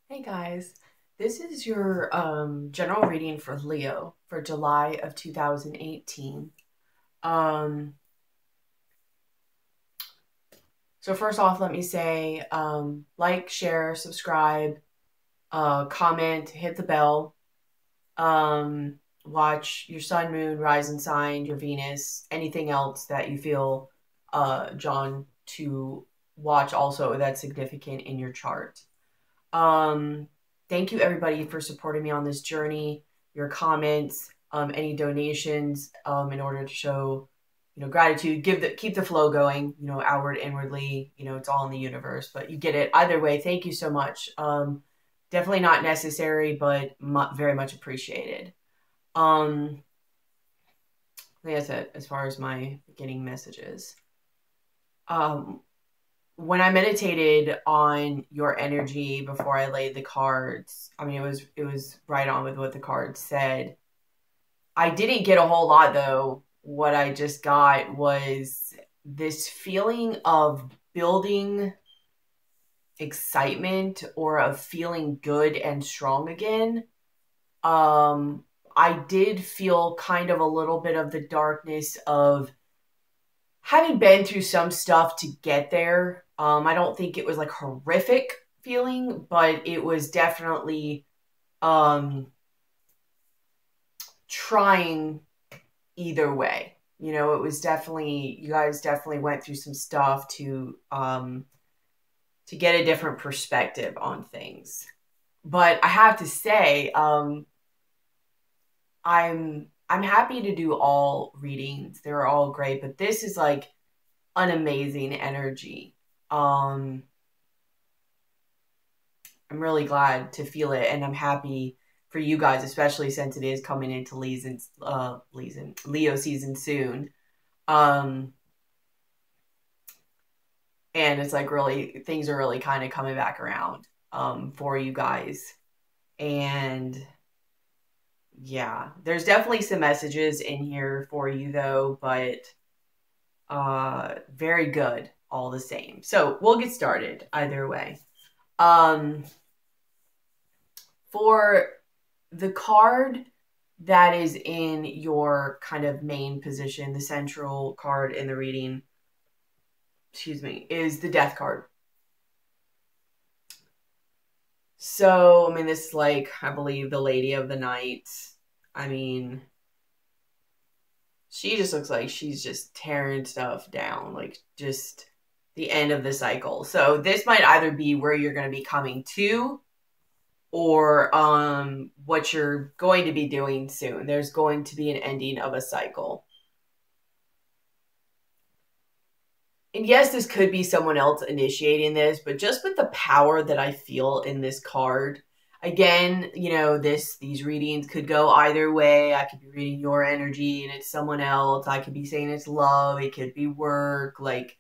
Hey guys, this is your general reading for Leo for July of 2018. Um, so first off, let me say like, share, subscribe, comment, hit the bell, watch your sun, moon, rising sign, your Venus, anything else that you feel drawn to watch also that's significant in your chart. Um, Thank you everybody for supporting me on this journey. Your comments, any donations, in order to show, gratitude. Keep the flow going. Outward, inwardly. It's all in the universe, but you get it. Either way, thank you so much. Definitely not necessary, but very much appreciated. I think that's it as far as my beginning messages. Um, when I meditated on your energy before I laid the cards, I mean it was right on with what the cards said. I didn't get a whole lot though. What I just got was this feeling of building excitement or of feeling good and strong again. Um I did feel kind of a little bit of the darkness of having been through some stuff to get there. I don't think it was like horrific feeling, but it was definitely trying either way. It was definitely, you guys definitely went through some stuff to get a different perspective on things. But I have to say, I'm happy to do all readings. They're all great, but this is like an amazing energy. Um, I'm really glad to feel it, and I'm happy for you guys, especially since it is coming into Leo season soon. Um, and it's like really things are really kind of coming back around for you guys. And yeah, there's definitely some messages in here for you though, but very good all the same. So we'll get started either way. Um, for the card that is in your kind of main position, the central card in the reading, excuse me, is the Death card. So, I mean, this is like, I believe, the Lady of the Night. I mean, she just looks like she's just tearing stuff down, like just the end of the cycle. So this might either be where you're going to be coming to, or what you're going to be doing soon. There's going to be an ending of a cycle. And yes, this could be someone else initiating this, but just with the power that I feel in this card, again, these readings could go either way. I could be reading your energy and it's someone else. I could be saying it's love. It could be work, like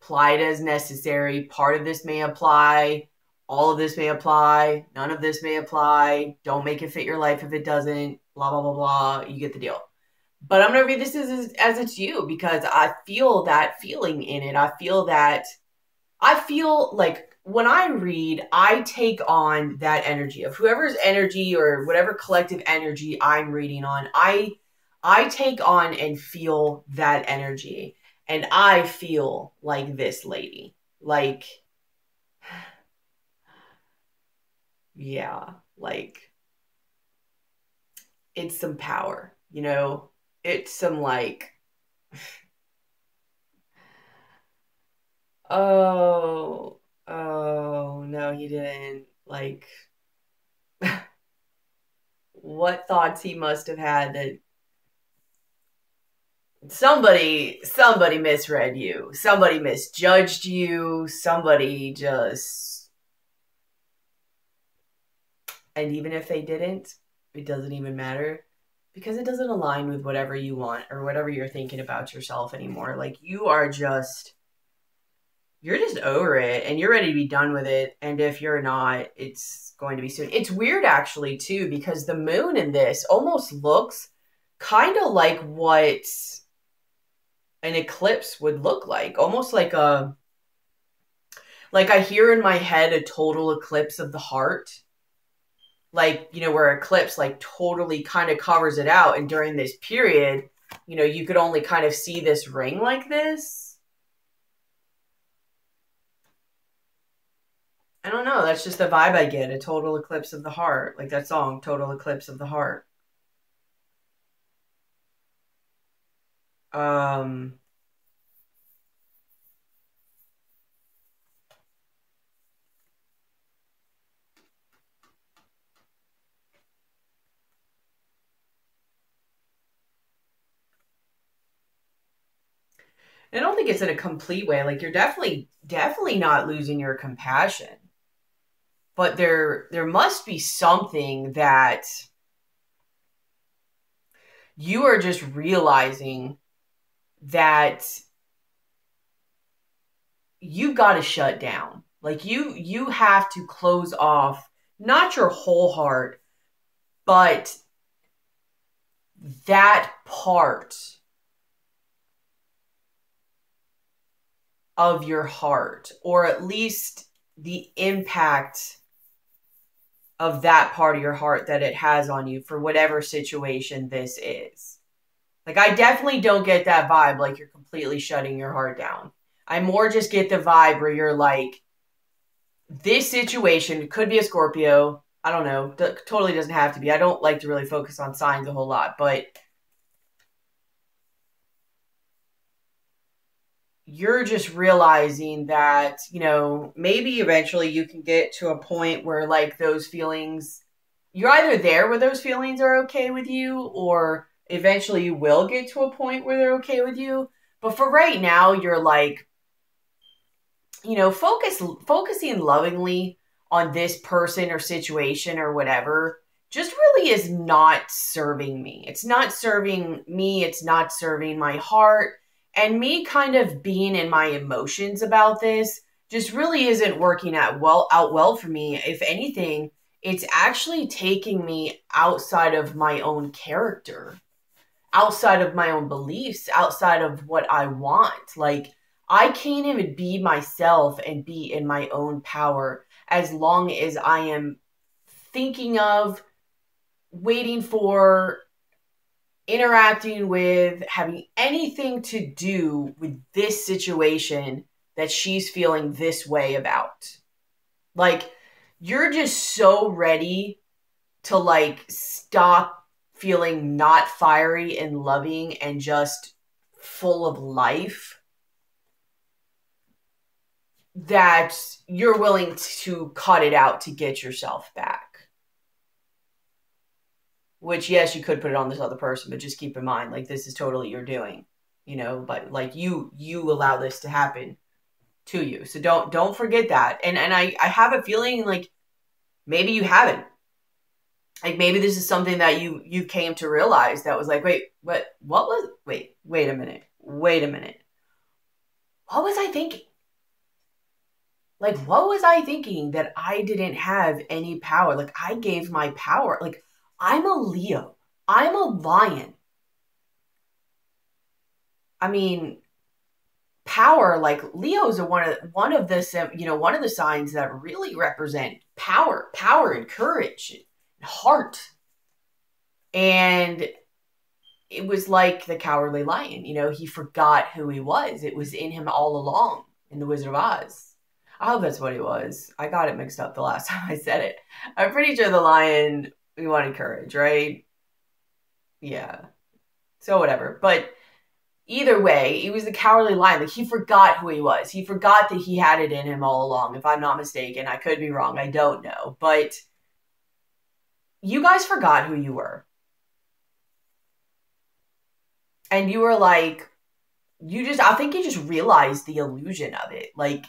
applied as necessary. Part of this may apply. All of this may apply. None of this may apply. Don't make it fit your life if it doesn't. Blah, blah, blah, blah. You get the deal. But I'm going to read this as it's you, because I feel that feeling in it. I feel like when I read, I take on that energy of whoever's energy or whatever collective energy I'm reading on. I take on and feel that energy. And I feel like this lady. Like, yeah, like it's some power, It's some like, oh, oh, no, he didn't. Like, what thoughts he must have had that somebody misread you. Somebody misjudged you. Somebody just, and even if they didn't, it doesn't even matter because it doesn't align with whatever you want or whatever you're thinking about yourself anymore. Like, you're just over it and you're ready to be done with it. And if you're not, it's going to be soon. It's weird actually too, because the moon in this almost looks kind of like what an eclipse would look like, almost like Like I hear in my head a total eclipse of the heart. Like, you know, where eclipse like totally kind of covers it out. And during this period, you know, you could only kind of see this ring like this. I don't know. That's just the vibe I get. A total eclipse of the heart. Like that song, Total Eclipse of the Heart. Um, I don't think it's in a complete way. Like you're definitely not losing your compassion. But there must be something that you are just realizing that you got to shut down. Like you have to close off not your whole heart, but that part of your heart, or at least the impact of that part of your heart that it has on you for whatever situation this is. Like, I definitely don't get that vibe like you're completely shutting your heart down. I more just get the vibe where you're like, this situation could be a Scorpio. I don't know. Totally doesn't have to be. I don't like to really focus on signs a whole lot, but you're just realizing that, you know, maybe eventually you can get to a point where like those feelings, you're either there where those feelings are okay with you, or eventually you will get to a point where they're okay with you. But for right now, you're like, you know, focusing lovingly on this person or situation or whatever just really is not serving me. It's not serving me. It's not serving my heart. And me kind of being in my emotions about this just really isn't working out well for me. If anything, it's actually taking me outside of my own character, outside of my own beliefs, outside of what I want. Like, I can't even be myself and be in my own power as long as I am thinking of, waiting for, interacting with, having anything to do with this situation that she's feeling this way about. Like, you're just so ready to like stop feeling not fiery and loving and just full of life, that you're willing to cut it out to get yourself back. Which, yes, you could put it on this other person, but just keep in mind, like, this is totally your doing, you know, but like you allow this to happen to you. So don't forget that. And I have a feeling like maybe you haven't. Like maybe this is something that you came to realize that was like, wait, wait a minute. Wait a minute. What was I thinking? Like, what was I thinking that I didn't have any power? Like, I gave my power. Like, I'm a Leo. I'm a lion. I mean, power, like Leos are one of the, you know, one of the signs that really represent power and courage and heart. And it was like the Cowardly Lion, you know, he forgot who he was. It was in him all along in The Wizard of Oz. I hope that's what he was. I got it mixed up the last time I said it. I'm pretty sure the lion, we wanted courage, right? Yeah. So whatever. But either way, he was the Cowardly Lion. Like, he forgot who he was. He forgot that he had it in him all along, if I'm not mistaken. I could be wrong. I don't know. But you guys forgot who you were. And you were like, I think you just realized the illusion of it. Like,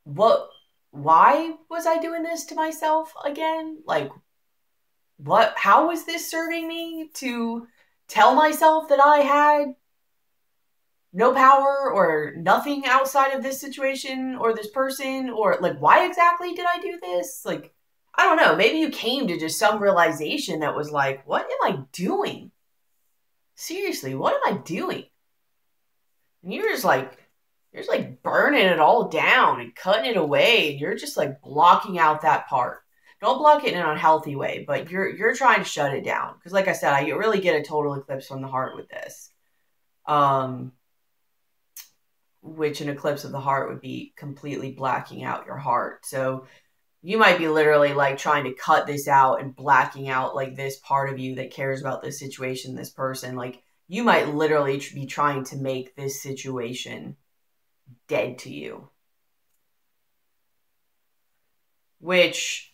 why was I doing this to myself again? Like, how was this serving me to tell myself that I had no power or nothing outside of this situation or this person? Or like, why exactly did I do this? Like, I don't know. Maybe you came to just some realization that was like, what am I doing? Seriously, what am I doing? And you're just like, you're just like burning it all down and cutting it away, and you're just like blocking out that part. Don't block it in an unhealthy way, but you're trying to shut it down. Because like I said, I really get a total eclipse from the heart with this. Which an eclipse of the heart would be completely blacking out your heart. So you might be literally like trying to cut this out and blacking out like this part of you that cares about this situation, this person. Like you might literally be trying to make this situation dead to you, which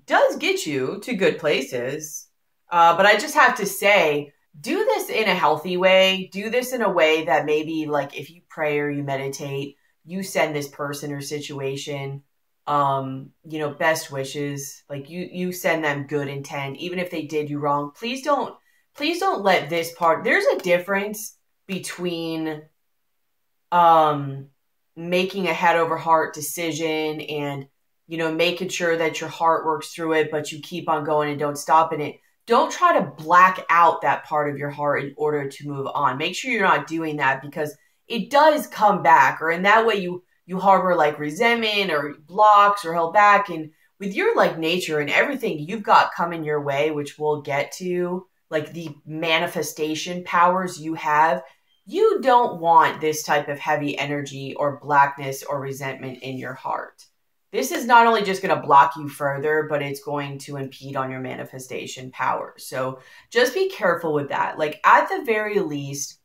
does get you to good places. But I just have to say, do this in a healthy way. Do this in a way that maybe like if you pray or you meditate, you send this person or situation, best wishes. Like you send them good intent, even if they did you wrong. Please don't let this part, there's a difference between, making a head over heart decision and, making sure that your heart works through it, but you keep on going and don't stop in it. Don't try to black out that part of your heart in order to move on. Make sure you're not doing that, because it does come back, or in that way you harbor like resentment or blocks or held back. And with your like nature and everything you've got coming your way, which we'll get to, like the manifestation powers you have, you don't want this type of heavy energy or blackness or resentment in your heart. This is not only just going to block you further, but it's going to impede on your manifestation power. So just be careful with that. Like at the very least,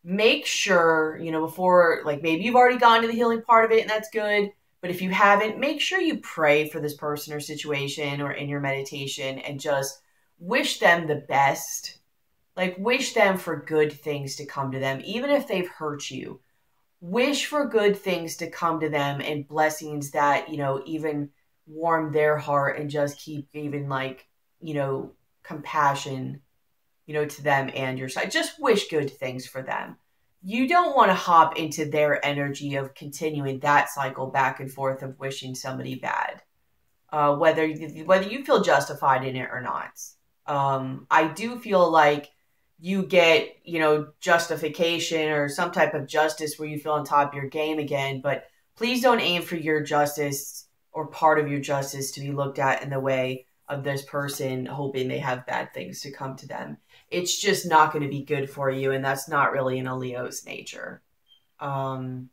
make sure, before, like maybe you've already gotten to the healing part of it and that's good. But if you haven't, make sure you pray for this person or situation or in your meditation and just wish them the best. Like wish them for good things to come to them, even if they've hurt you. Wish for good things to come to them and blessings that, even warm their heart and just keep giving like, compassion, to them and your side. Just wish good things for them. You don't want to hop into their energy of continuing that cycle back and forth of wishing somebody bad, whether you feel justified in it or not. I do feel like you get, justification or some type of justice where you feel on top of your game again, but please don't aim for your justice or part of your justice to be looked at in the way of this person hoping they have bad things to come to them. It's just not going to be good for you, and that's not really in a Leo's nature. And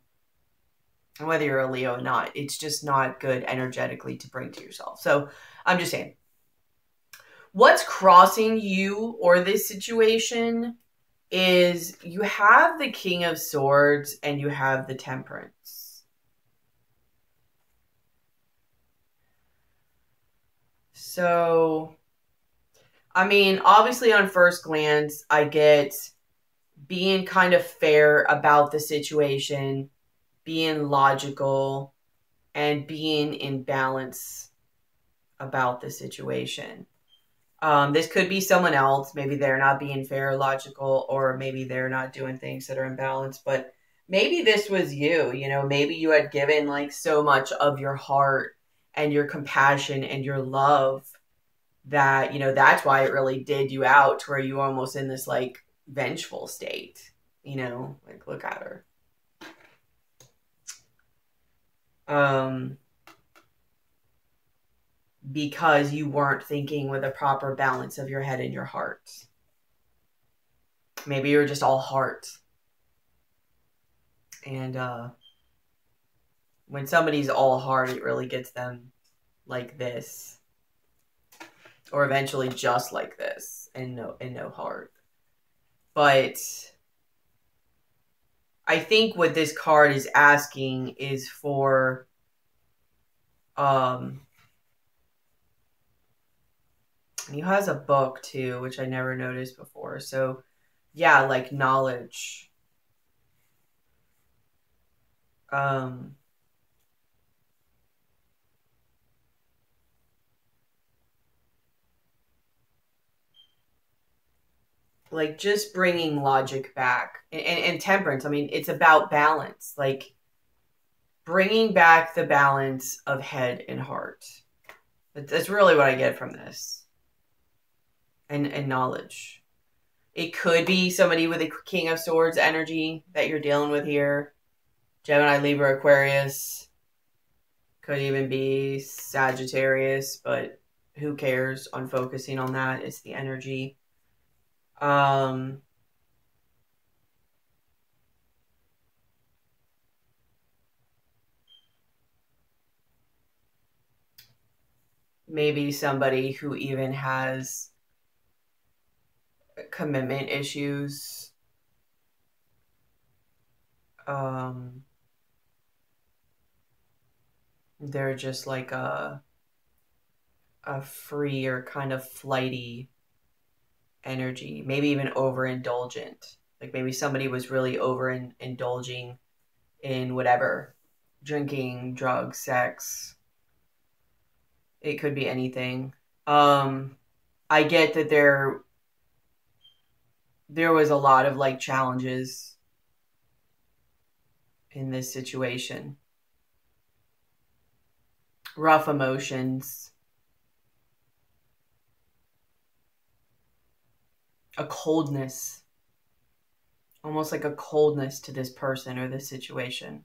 whether you're a Leo or not, it's just not good energetically to bring to yourself. So I'm just saying, what's crossing you or this situation is you have the King of Swords and you have the Temperance. So, I mean, obviously on first glance, I get being kind of fair about the situation, being logical, and being in balance about the situation. This could be someone else. Maybe they're not being fair or logical, or maybe they're not doing things that are in balance. But maybe this was you, maybe you had given like so much of your heart and your compassion and your love that, that's why it really did you out to where you were almost in this like vengeful state, like look at her. Because you weren't thinking with a proper balance of your head and your heart. Maybe you were just all heart. And when somebody's all heart, it really gets them like this. Or eventually just like this and no heart. But I think what this card is asking is for he has a book too, which I never noticed before. So yeah, like knowledge. Like just bringing logic back and temperance. I mean, it's about balance, like bringing back the balance of head and heart. That's really what I get from this. And knowledge. It could be somebody with a King of Swords energy that you're dealing with here. Gemini, Libra, Aquarius. Could even be Sagittarius, but who cares on focusing on that? It's the energy. Maybe somebody who even has commitment issues. They're just like a free or kind of flighty energy, maybe even overindulgent. Like maybe somebody was really overindulging in whatever, drinking, drugs, sex. It could be anything. I get that there was a lot of like challenges in this situation. Rough emotions. A coldness. Almost like a coldness to this person or this situation.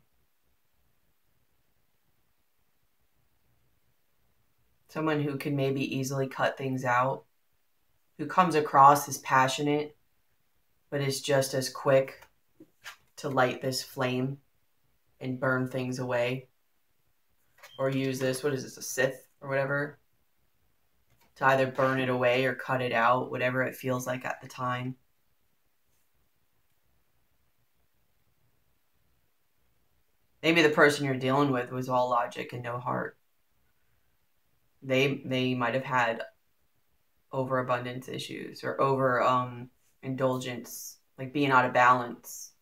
Someone who can maybe easily cut things out. Who comes across as passionate, but is just as quick to light this flame and burn things away. Or use this, what is this, a Sith or whatever? To either burn it away or cut it out, whatever it feels like at the time. Maybe the person you're dealing with was all logic and no heart. They might have had overabundance issues or over indulgence, like being out of balance.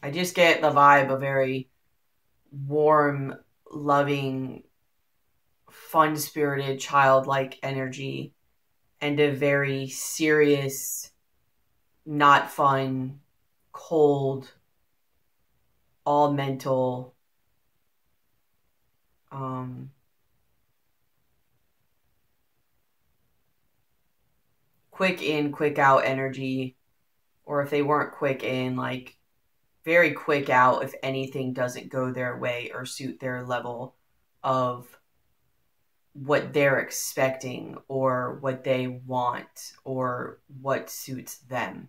I just get the vibe of very warm, loving, fun-spirited, childlike energy, and a very serious, not fun, cold, all mental, quick in, quick out energy. Or if they weren't quick in, like very quick out if anything doesn't go their way or suit their level of what they're expecting or what they want or what suits them.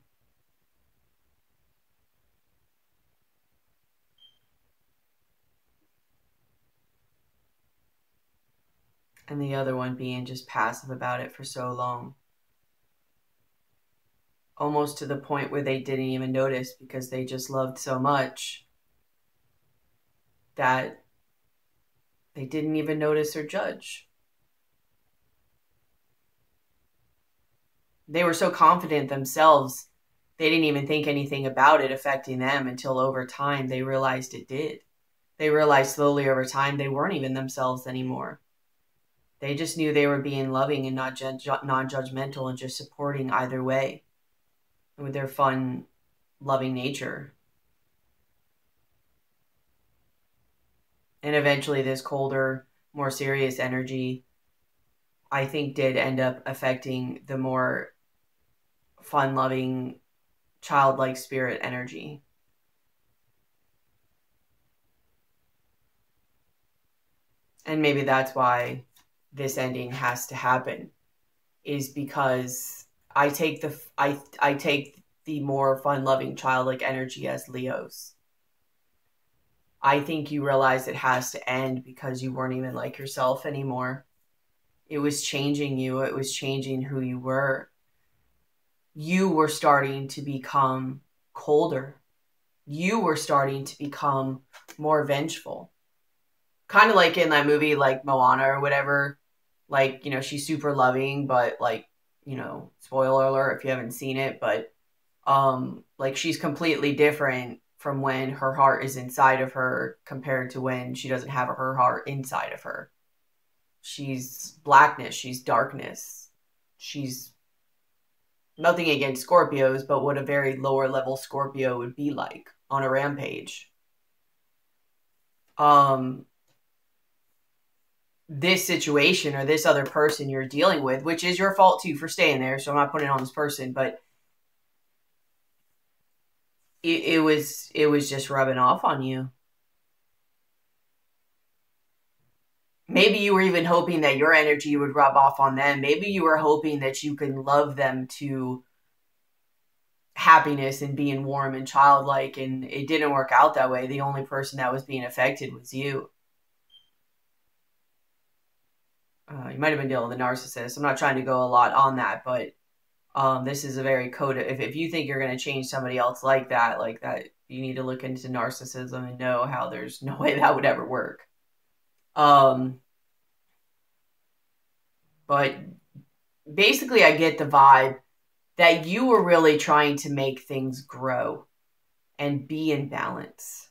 And the other one being just passive about it for so long. Almost to the point where they didn't even notice because they just loved so much that they didn't even notice or judge. They were so confident themselves, they didn't even think anything about it affecting them until over time they realized it did. They realized slowly over time they weren't even themselves anymore. They just knew they were being loving and not non-judgmental and just supporting either way with their fun, loving nature. And eventually this colder, more serious energy, I think, did end up affecting the more fun-loving, childlike spirit energy. And maybe that's why this ending has to happen, is because I take the more fun-loving, childlike energy as Leo's. I think you realize it has to end because you weren't even like yourself anymore. It was changing you. It was changing who you were. You were starting to become colder. You were starting to become more vengeful. Kind of like in that movie, like Moana or whatever. Like, you know, she's super loving, but like, you know, spoiler alert if you haven't seen it, but like she's completely different from when her heart is inside of her compared to when she doesn't have her heart inside of her. She's blackness, she's darkness. She's nothing against Scorpios, but what a very lower level Scorpio would be like on a rampage. This situation or this other person you're dealing with, which is your fault too for staying there, so I'm not putting it on this person, but it was just rubbing off on you. Maybe you were even hoping that your energy would rub off on them. Maybe you were hoping that you can love them to happiness and being warm and childlike, and it didn't work out that way. The only person that was being affected was you. You might have been dealing with a narcissist. I'm not trying to go a lot on that, but this is a very code. If you think you're going to change somebody else like that, you need to look into narcissism and know how there's no way that would ever work. But basically, I get the vibe that you were really trying to make things grow and be in balance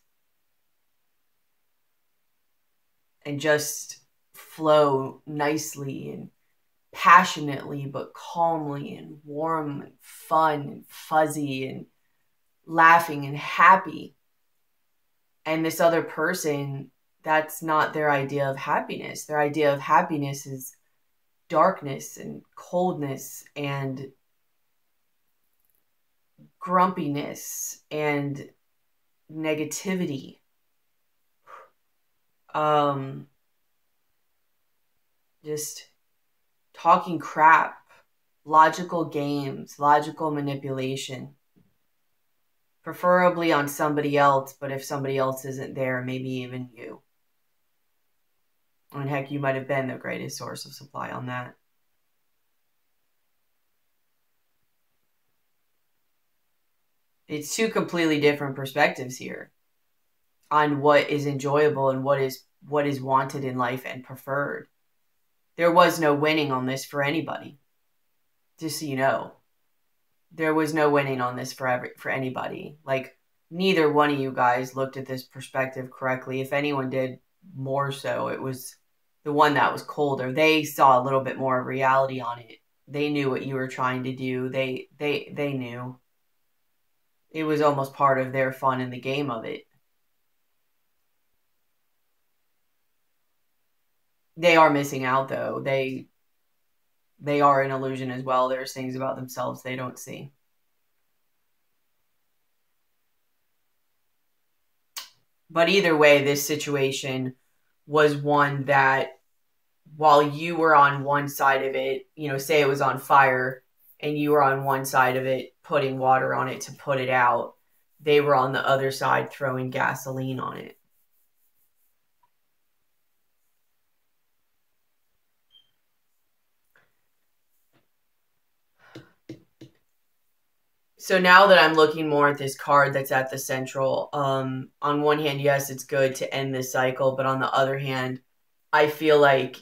and just flow nicely and passionately, but calmly and warm and fun and fuzzy and laughing and happy. And this other person, that's not their idea of happiness. Their idea of happiness is darkness and coldness and grumpiness and negativity. Just talking crap, logical games, logical manipulation. Preferably on somebody else, but if somebody else isn't there, maybe even you. And heck, you might have been the greatest source of supply on that. It's two completely different perspectives here on what is enjoyable and what is wanted in life and preferred. There was no winning on this for anybody. Just so you know. There was no winning on this for anybody. Like, neither one of you guys looked at this perspective correctly. If anyone did, more so, it was the one that was colder. They saw a little bit more of reality on it. They knew what you were trying to do. They knew. It was almost part of their fun in the game of it. They are missing out, though. They are an illusion as well. There's things about themselves they don't see. But either way, this situation was one that, while you were on one side of it, say it was on fire and you were on one side of it putting water on it to put it out, they were on the other side throwing gasoline on it. So now that I'm looking more at this card that's at the central, on one hand, yes, it's good to end this cycle, but on the other hand, I feel like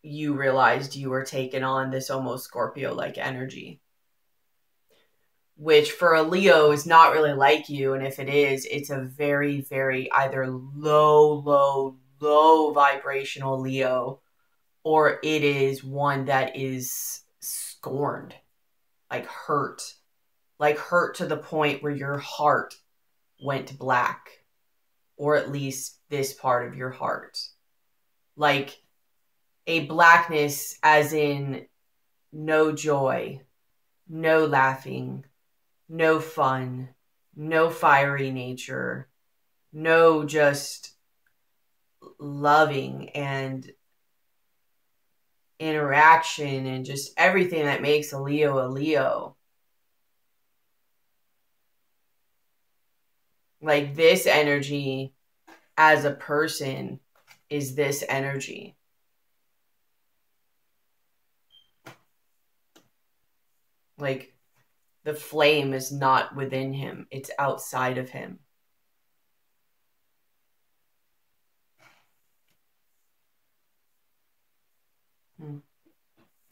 you realized you were taking on this almost Scorpio-like energy, which for a Leo is not really like you, and if it is, it's a very, very either low vibrational Leo, or it is one that is scorned, like hurt to the point where your heart went black, or at least this part of your heart. Like a blackness as in no joy, no laughing, no fun, no fiery nature, no just loving and interaction and just everything that makes a Leo a Leo. Like, this energy as a person is this energy. Like, the flame is not within him. It's outside of him.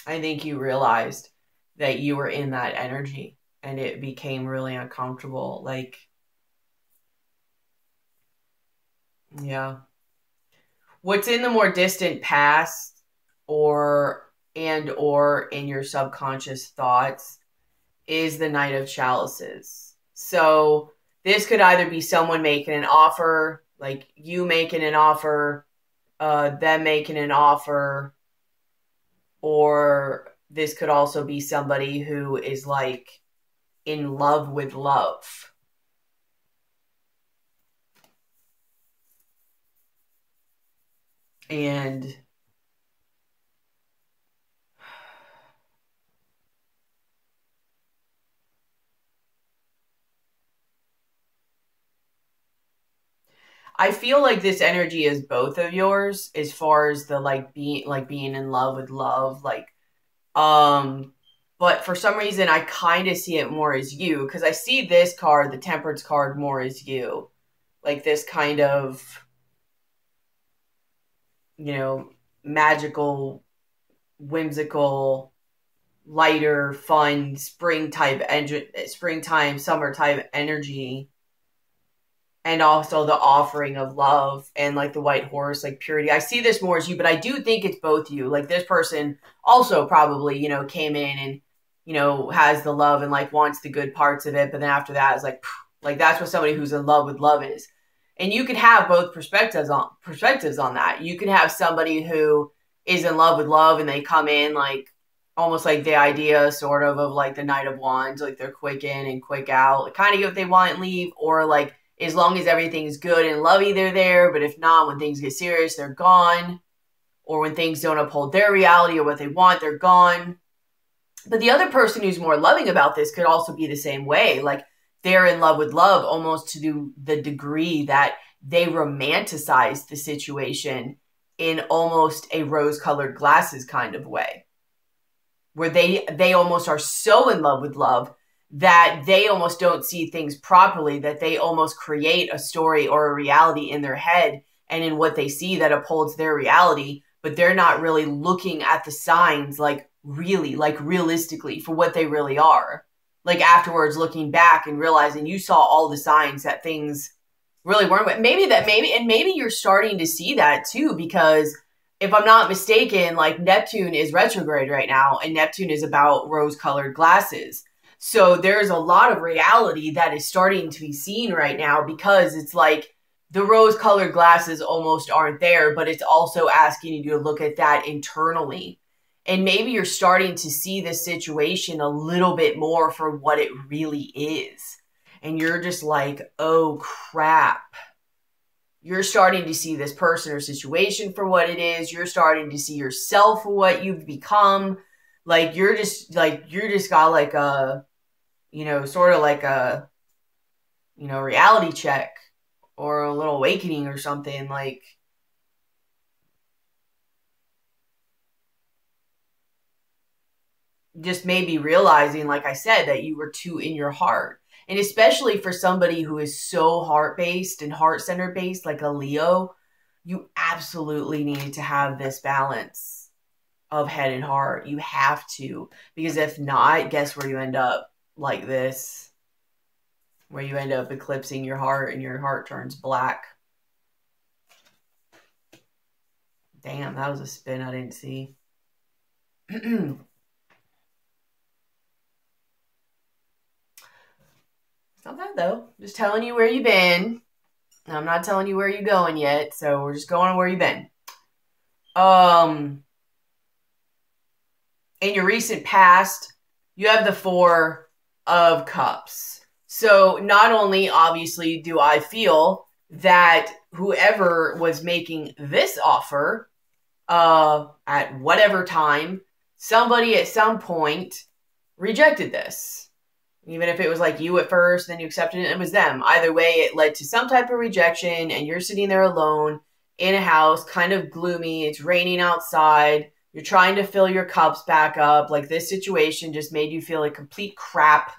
I think you realized that you were in that energy and it became really uncomfortable. Like, yeah. What's in the more distant past or in your subconscious thoughts is the Knight of Chalices. So this could either be someone making an offer, like you making an offer, them making an offer, or this could also be somebody who is like in love with love. And I feel like this energy is both of yours as far as the being in love with love, but for some reason I kind of see it more as you, because I see this card, the Temperance card, more as you. Like this kind of, magical, whimsical, lighter, fun, springtime, summer type energy. And also the offering of love and like the white horse, like purity. I see this more as you, but I do think it's both you. Like this person also probably, came in and, has the love and like wants the good parts of it. But then after that is like that's what somebody who's in love with love is. And you can have both perspectives on that. You can have somebody who is in love with love and they come in like almost like the idea sort of like the Knight of Wands, like they're quick in and quick out, like kind of get what they want and leave, or like as long as everything's good and lovey, they're there. But if not, when things get serious, they're gone. Or when things don't uphold their reality or what they want, they're gone. But the other person who's more loving about this could also be the same way. Like they're in love with love almost to the degree that they romanticize the situation in almost a rose-colored glasses kind of way. Where they almost are so in love with love that they almost don't see things properly, that they almost create a story or a reality in their head and in what they see that upholds their reality, but they're not really looking at the signs like really, like realistically for what they really are. Like afterwards looking back and realizing you saw all the signs that things really weren't. Maybe you're starting to see that too, because if I'm not mistaken, like Neptune is retrograde right now, and Neptune is about rose-colored glasses. So there's a lot of reality that is starting to be seen right now, because it's like the rose-colored glasses almost aren't there, but it's also asking you to look at that internally. And maybe you're starting to see this situation a little bit more for what it really is. And you're just like, oh crap. You're starting to see this person or situation for what it is. You're starting to see yourself for what you've become. Like you're just got like a, sort of like a, reality check or a little awakening or something. Like just maybe realizing, like I said, that you were too in your heart. And especially for somebody who is so heart-based and heart-centered based, like a Leo, you absolutely need to have this balance of head and heart. You have to. Because if not, guess where you end up like this? Where you end up eclipsing your heart and your heart turns black. Damn, that was a spin I didn't see. It's not bad though. Just telling you where you've been. I'm not telling you where you're going yet, so we're just going where you've been. In your recent past, you have the Four of Cups. So not only, obviously, do I feel that whoever was making this offer, at whatever time, somebody at some point rejected this. Even if it was like you at first, then you accepted it, and it was them. Either way, it led to some type of rejection, and you're sitting there alone in a house, kind of gloomy. It's raining outside. You're trying to fill your cups back up. Like this situation just made you feel like complete crap.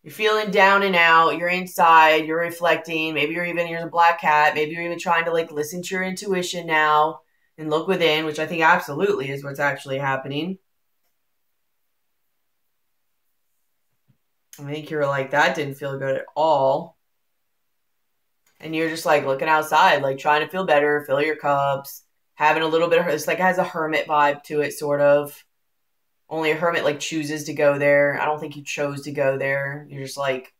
You're feeling down and out. You're inside. You're reflecting. Maybe you're a black cat. Maybe you're even trying to like listen to your intuition now and look within, which I think absolutely is what's actually happening. I think you're like, that didn't feel good at all. And you're just like looking outside, like trying to feel better, fill your cups, having a little bit of, it's like it has a hermit vibe to it, sort of. Only a hermit like chooses to go there. I don't think you chose to go there. You're just like,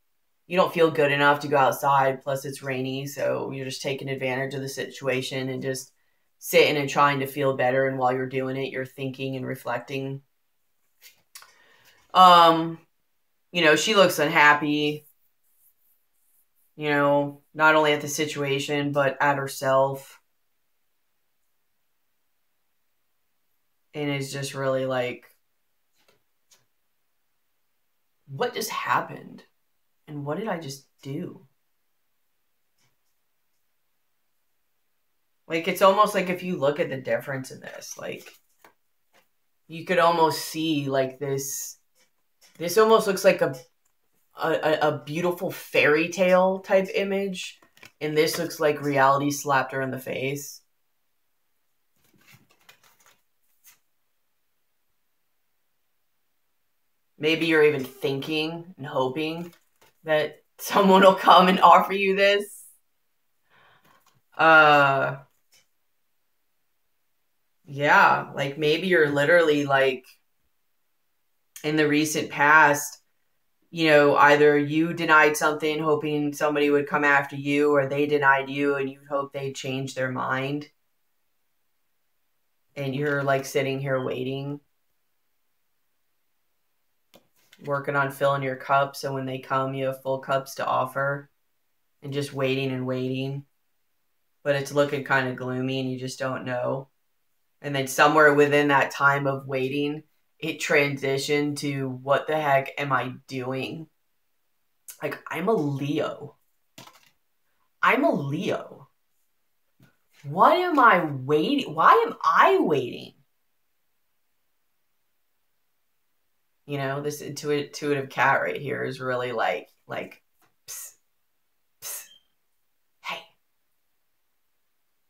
you don't feel good enough to go outside. Plus it's rainy. So you're just taking advantage of the situation and just sitting and trying to feel better. And while you're doing it, you're thinking and reflecting. She looks unhappy, not only at the situation, but at herself. and is just really like, what just happened? And what did I just do? Like, it's almost like if you look at the difference in this, like, you could almost see like this almost looks like a beautiful fairy tale type image, and this looks like reality slapped her in the face. Maybe you're even thinking and hoping that someone will come and offer you this. Yeah, like maybe you're literally like in the recent past, you know, either you denied something hoping somebody would come after you, or they denied you and you hope they'd change their mind. And you're like sitting here waiting, working on filling your cup, so when they come, you have full cups to offer, and just waiting and waiting. But it's looking kind of gloomy and you just don't know. And then somewhere within that time of waiting, it transitioned to, what the heck am I doing? Like, I'm a Leo. I'm a Leo. What am I waiting? Why am I waiting? You know, this intuitive cat right here is really like, psst, psst. Hey,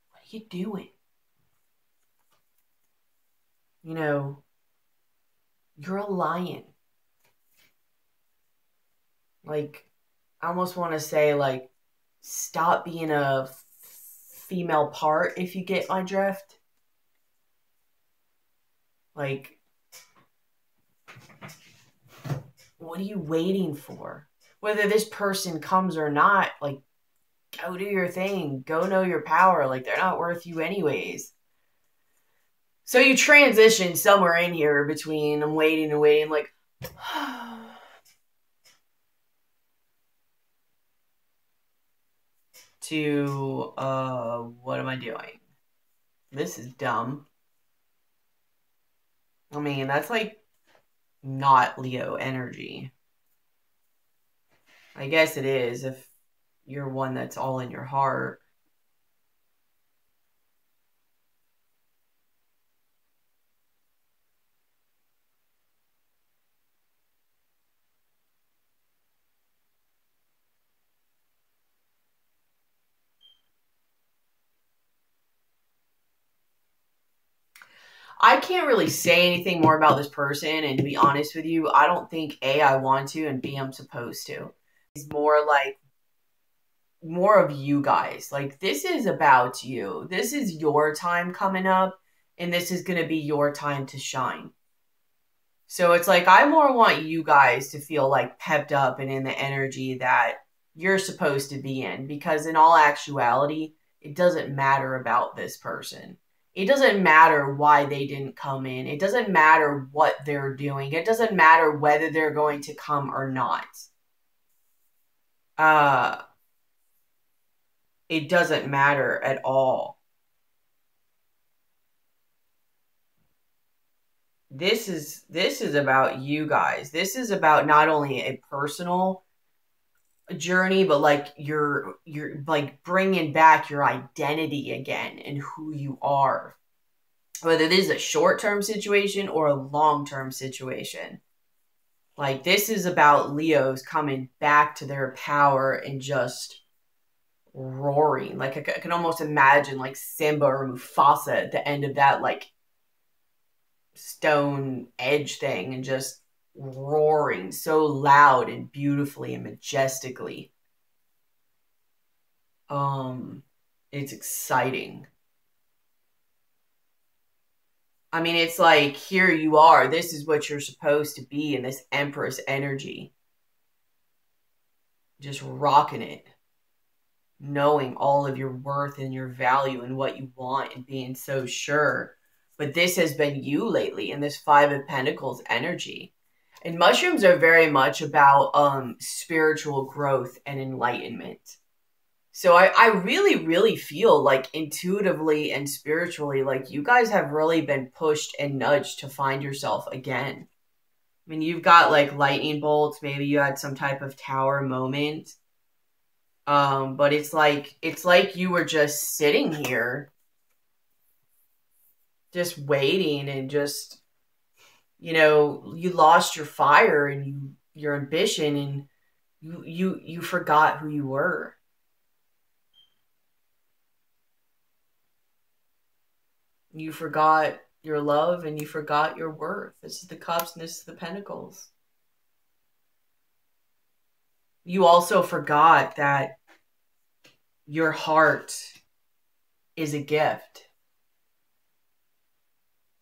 what are you doing? You know, you're a lion. Like, I almost want to say, like, stop being a female part, if you get my drift. Like, what are you waiting for? Whether this person comes or not, like, go do your thing. Go know your power. Like, they're not worth you anyways. So you transition somewhere in here between I'm waiting and waiting, like, to, what am I doing? This is dumb. I mean, that's like not Leo energy. I guess it is if you're one that's all in your heart. I can't really say anything more about this person, and to be honest with you, I don't think A, I want to, and B, I'm supposed to. It's more like more of you guys. Like, this is about you. This is your time coming up, and this is going to be your time to shine. So it's like, I more want you guys to feel like pepped up and in the energy that you're supposed to be in, because in all actuality, it doesn't matter about this person. It doesn't matter why they didn't come in. It doesn't matter what they're doing. It doesn't matter whether they're going to come or not. It doesn't matter at all. This is about you guys. This is about not only a personal journey, but like you're like bringing back your identity again and who you are. Whether this is a short-term situation or a long-term situation. Like, this is about Leos coming back to their power and just roaring. Like, I can almost imagine like Simba or Mufasa at the end of that like stone edge thing, and just roaring so loud and beautifully and majestically. It's exciting. I mean, it's like, here you are. This is what you're supposed to be in this Empress energy. Just rocking it. Knowing all of your worth and your value and what you want and being so sure. But this has been you lately in this Five of Pentacles energy. And mushrooms are very much about spiritual growth and enlightenment. So I really, really feel like intuitively and spiritually, like you guys have really been pushed and nudged to find yourself again. I mean, you've got like lightning bolts. Maybe you had some type of tower moment. But it's like you were just sitting here, just waiting and just, you lost your fire and your ambition and you forgot who you were. You forgot your love and you forgot your worth. This is the cups and this is the pentacles. You also forgot that your heart is a gift.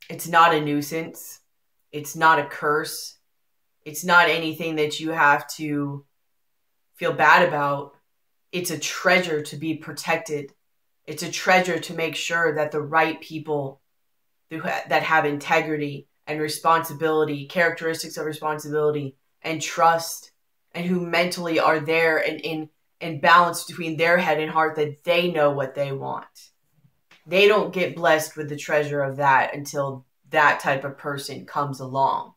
It's not a nuisance. It's not a curse. It's not anything that you have to feel bad about. It's a treasure to be protected. It's a treasure to make sure that the right people that have integrity and responsibility, characteristics of responsibility and trust, and who mentally are there and in balance between their head and heart, that they know what they want. They don't get blessed with the treasure of that until that type of person comes along.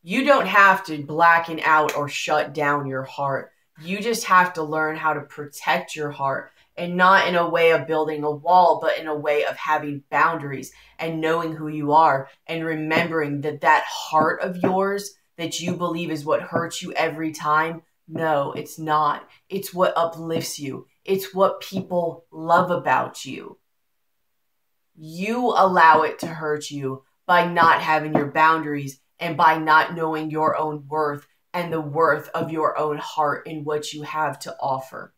You don't have to blacken out or shut down your heart. You just have to learn how to protect your heart, and not in a way of building a wall, but in a way of having boundaries and knowing who you are and remembering that that heart of yours that you believe is what hurts you every time. No, it's not. It's what uplifts you. It's what people love about you. You allow it to hurt you by not having your boundaries and by not knowing your own worth and the worth of your own heart and what you have to offer.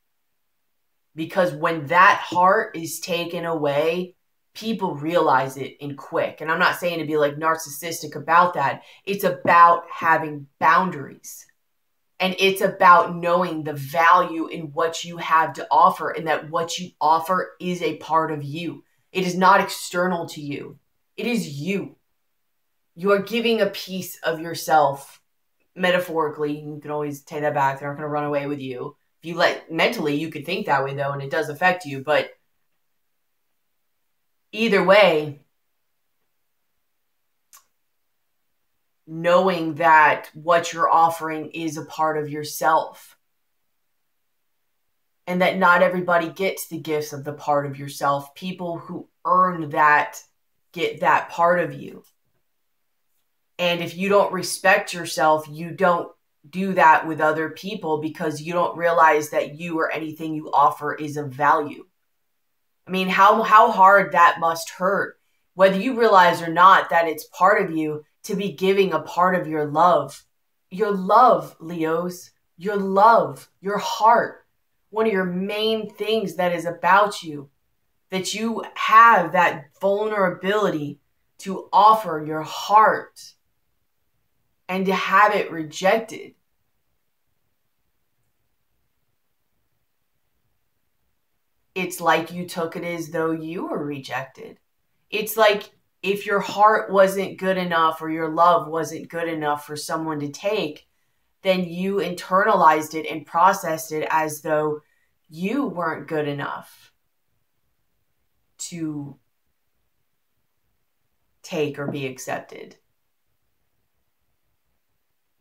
Because when that heart is taken away, people realize it in quick. And I'm not saying to be like narcissistic about that. It's about having boundaries. And it's about knowing the value in what you have to offer, and that what you offer is a part of you. It is not external to you. It is you. You are giving a piece of yourself, metaphorically. You can always take that back. They're not going to run away with you. If you mentally, you could think that way though, and it does affect you. But either way, knowing that what you're offering is a part of yourself, and that not everybody gets the gifts of the part of yourself. People who earn that get that part of you. And if you don't respect yourself, you don't do that with other people, because you don't realize that you or anything you offer is of value. I mean, how hard that must hurt, whether you realize or not, that it's part of you to be giving a part of your love. Your love, Leos, your love, your heart, one of your main things that is about you, that you have that vulnerability to offer your heart and to have it rejected. It's like you took it as though you were rejected. It's like if your heart wasn't good enough or your love wasn't good enough for someone to take, then you internalized it and processed it as though you weren't good enough to take or be accepted.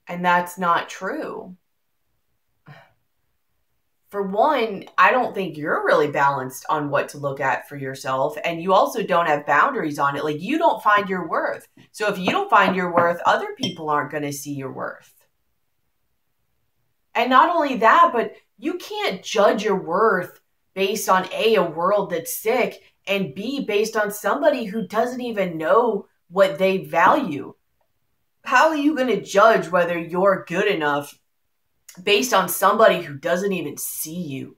And that's not true. For one, I don't think you're really balanced on what to look at for yourself. And you also don't have boundaries on it. Like, you don't find your worth. So if you don't find your worth, other people aren't going to see your worth. And not only that, but you can't judge your worth based on A, a world that's sick, and B, based on somebody who doesn't even know what they value. How are you going to judge whether you're good enough based on somebody who doesn't even see you?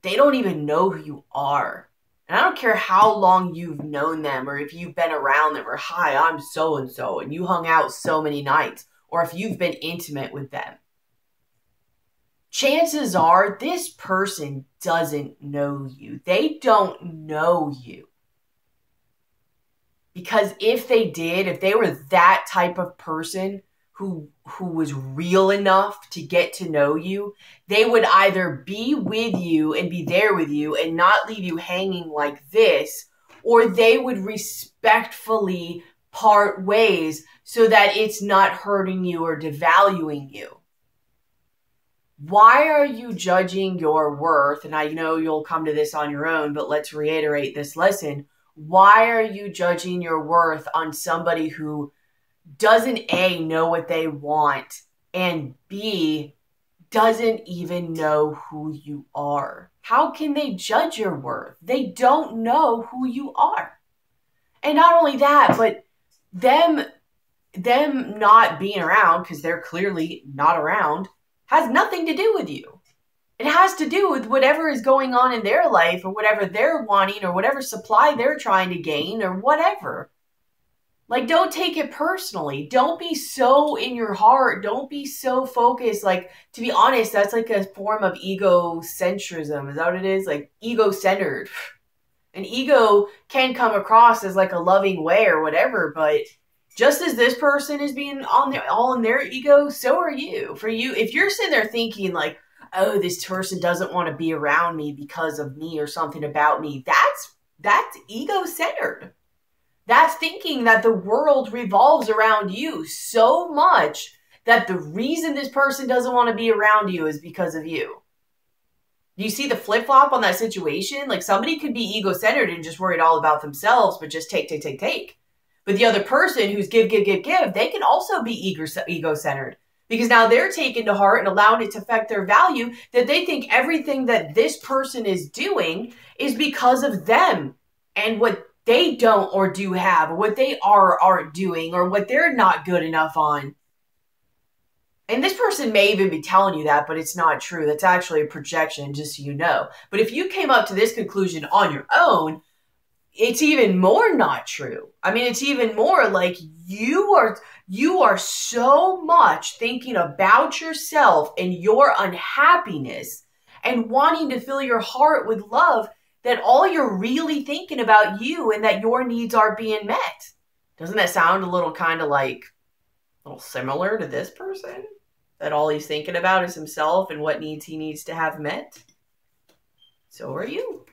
They don't even know who you are. And I don't care how long you've known them, or if you've been around them, or hi, I'm so-and-so, and you hung out so many nights, or if you've been intimate with them. Chances are this person doesn't know you. They don't know you. Because if they did, if they were that type of person who was real enough to get to know you, they would either be with you and be there with you and not leave you hanging like this, or they would respectfully part ways so that it's not hurting you or devaluing you. Why are you judging your worth? And I know you'll come to this on your own, but let's reiterate this lesson. Why are you judging your worth on somebody who doesn't A, know what they want, and B, doesn't even know who you are? How can they judge your worth? They don't know who you are. And not only that, but them not being around, because they're clearly not around, has nothing to do with you. It has to do with whatever is going on in their life, or whatever they're wanting, or whatever supply they're trying to gain, or whatever. Like, don't take it personally. Don't be so in your heart. Don't be so focused. Like, to be honest, that's like a form of egocentrism. Is that what it is? Like, ego-centered. An ego can come across as like a loving way or whatever, but just as this person is being all in their ego, so are you. For you, if you're sitting there thinking like, oh, this person doesn't want to be around me because of me or something about me, that's ego-centered. That's thinking that the world revolves around you so much that the reason this person doesn't want to be around you is because of you. Do you see the flip-flop on that situation? Like, somebody could be ego-centered and just worried all about themselves, but just take. But the other person who's give, they can also be ego-centered. Because now they're taking to heart and allowing it to affect their value, that they think everything that this person is doing is because of them and what they don't or do have, or what they are or aren't doing, or what they're not good enough on. And this person may even be telling you that, but it's not true. That's actually a projection, just so you know. But if you came up to this conclusion on your own, it's even more not true. I mean, it's even more like you are so much thinking about yourself and your unhappiness and wanting to fill your heart with love that all you're really thinking about you and that your needs are being met. Doesn't that sound a little kind of like a little similar to this person? That all he's thinking about is himself and what needs he needs to have met? So are you.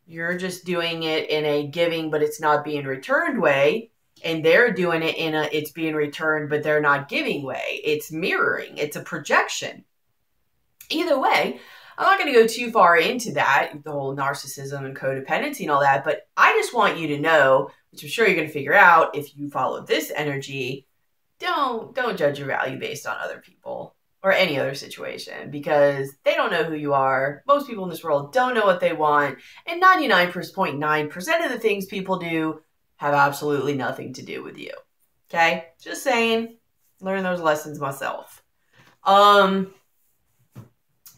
You're just doing it in a giving but it's not being returned way, and they're doing it in a it's being returned but they're not giving way. It's mirroring. It's a projection. Either way, I'm not going to go too far into that, the whole narcissism and codependency and all that, but I just want you to know, which I'm sure you're going to figure out if you follow this energy, don't judge your value based on other people or any other situation, because they don't know who you are. Most people in this world don't know what they want, and 99.9% of the things people do have absolutely nothing to do with you. Okay? Just saying. Learn those lessons myself.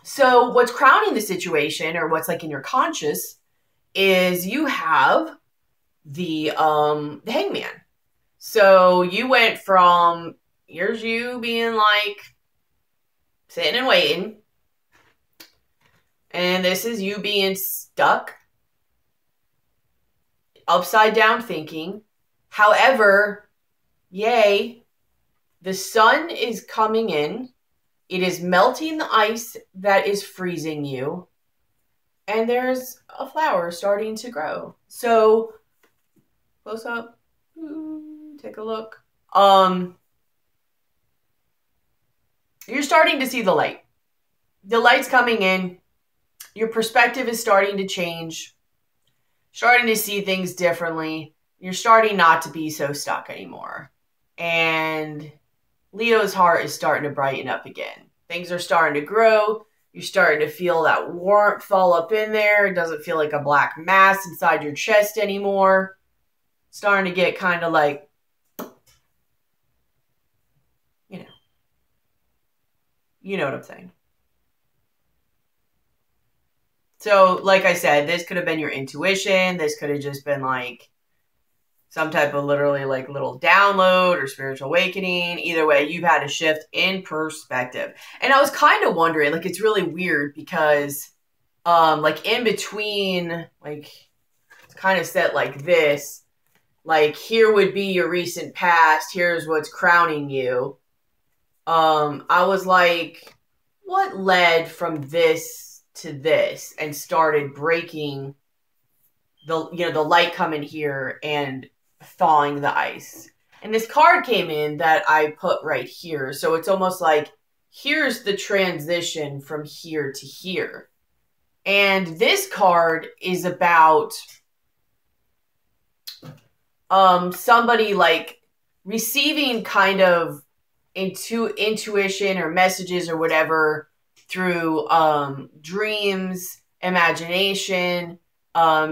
So what's crowning the situation, or what's like in your conscious, is you have the hangman. So you went from, here's you being like sitting and waiting, and this is you being stuck, upside down thinking. However, yay, the sun is coming in. It is melting the ice that is freezing you. And there's a flower starting to grow. So, close up. Take a look. You're starting to see the light. The light's coming in. Your perspective is starting to change. Starting to see things differently. You're starting not to be so stuck anymore. And Leo's heart is starting to brighten up again. Things are starting to grow. You're starting to feel that warmth all up in there. It doesn't feel like a black mass inside your chest anymore. Starting to get kind of like, you know what I'm saying. So, like I said, this could have been your intuition. This could have just been like some type of literally like little download or spiritual awakening. Either way, you've had a shift in perspective. And I was kind of wondering, like, it's really weird because like in between, like, it's kind of set like this. Like, here would be your recent past. Here's what's crowning you. I was like, what led from this to this, and started breaking the light coming here and thawing the ice. And this card came in that I put right here. So it's almost like, here's the transition from here to here. And this card is about somebody like receiving kind of intuition or messages or whatever through dreams, imagination,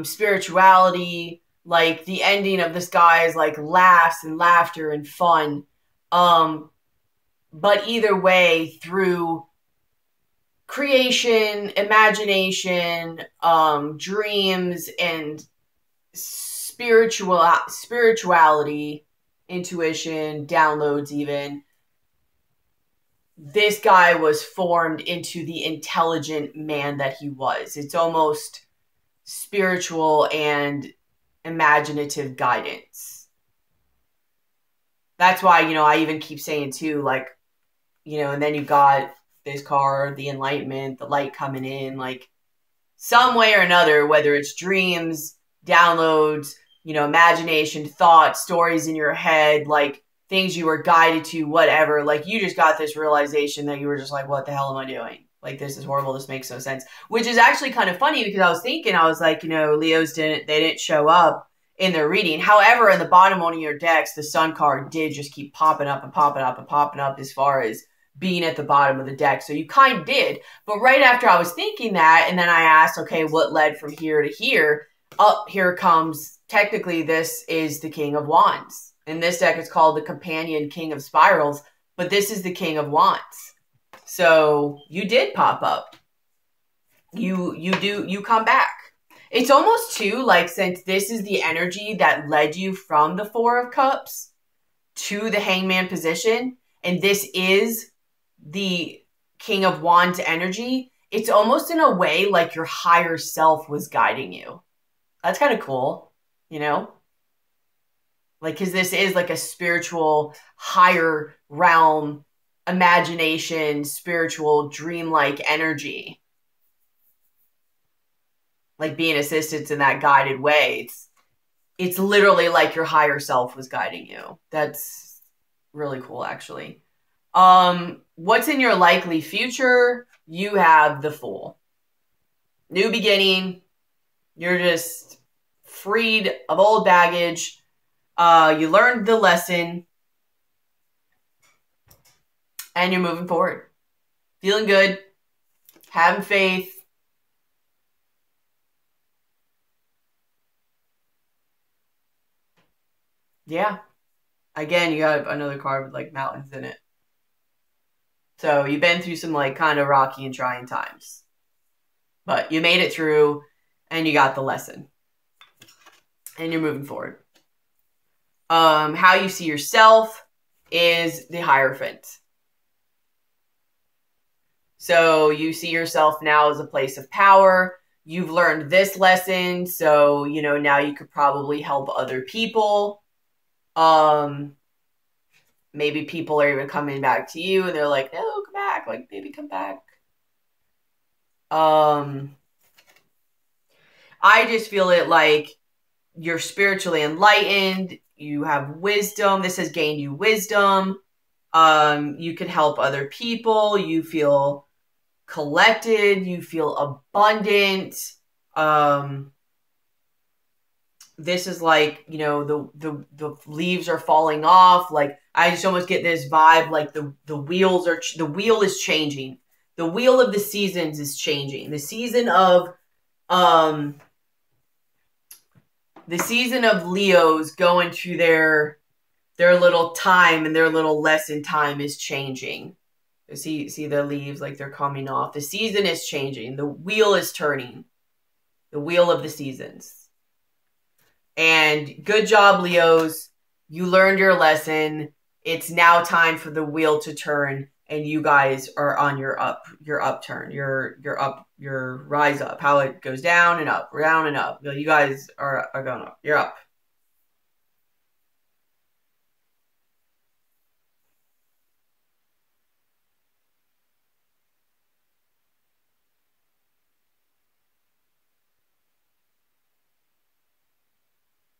spirituality, like the ending of the sky is like laughs and laughter and fun. But either way, through creation, imagination, dreams, and spirituality, intuition, downloads even, this guy was formed into the intelligent man that he was. It's almost spiritual and imaginative guidance. That's why, I even keep saying too, like, and then you got this card, the enlightenment, the light coming in, like some way or another, whether it's dreams, downloads, imagination, thoughts, stories in your head, like things you were guided to, whatever, like you just got this realization that you were just like, what the hell am I doing? Like, this is horrible. This makes no sense. Which is actually kind of funny because I was like, Leos didn't show up in their reading. However, in the bottom one of your decks, the sun card did just keep popping up and popping up and popping up as far as being at the bottom of the deck. So you kind of did. But right after I was thinking that, and then I asked, okay, what led from here to here? Up here comes, technically, this is the King of Wands. In this deck, it's called the Companion King of Spirals, but this is the King of Wands. So you did pop up. You come back. It's almost too like, since this is the energy that led you from the Four of Cups to the Hangman position, and this is the King of Wands energy, it's almost in a way like your higher self was guiding you. That's kind of cool, Like, because this is like a spiritual, higher realm, imagination, spiritual, dreamlike energy. Like being assistance in that guided way. It's literally like your higher self was guiding you. That's really cool, actually. What's in your likely future? You have the Fool. New beginning. You're just freed of old baggage. You learned the lesson. And you're moving forward. Feeling good. Having faith. Yeah. Again, you have another card with like mountains in it. So you've been through some like kind of rocky and trying times. But you made it through and you got the lesson. And you're moving forward. How you see yourself is the Hierophant. So you see yourself now as a place of power. You've learned this lesson, so, now you could probably help other people. Maybe people are even coming back to you and they're like, no, come back. Like, maybe come back. I just feel it like you're spiritually enlightened. You have wisdom. This has gained you wisdom. You can help other people. You feel collected. You feel abundant. This is like, the leaves are falling off. Like, I just almost get this vibe like the wheel is changing. The wheel of the seasons is changing. The season of Leos going through their little time and their little lesson time is changing. See the leaves, like they're coming off. The season is changing. The wheel is turning. The wheel of the seasons. And good job, Leos. You learned your lesson. It's now time for the wheel to turn, and you guys are on your upturn, your rise up. How it goes down and up, down and up. You guys are going up. You're up.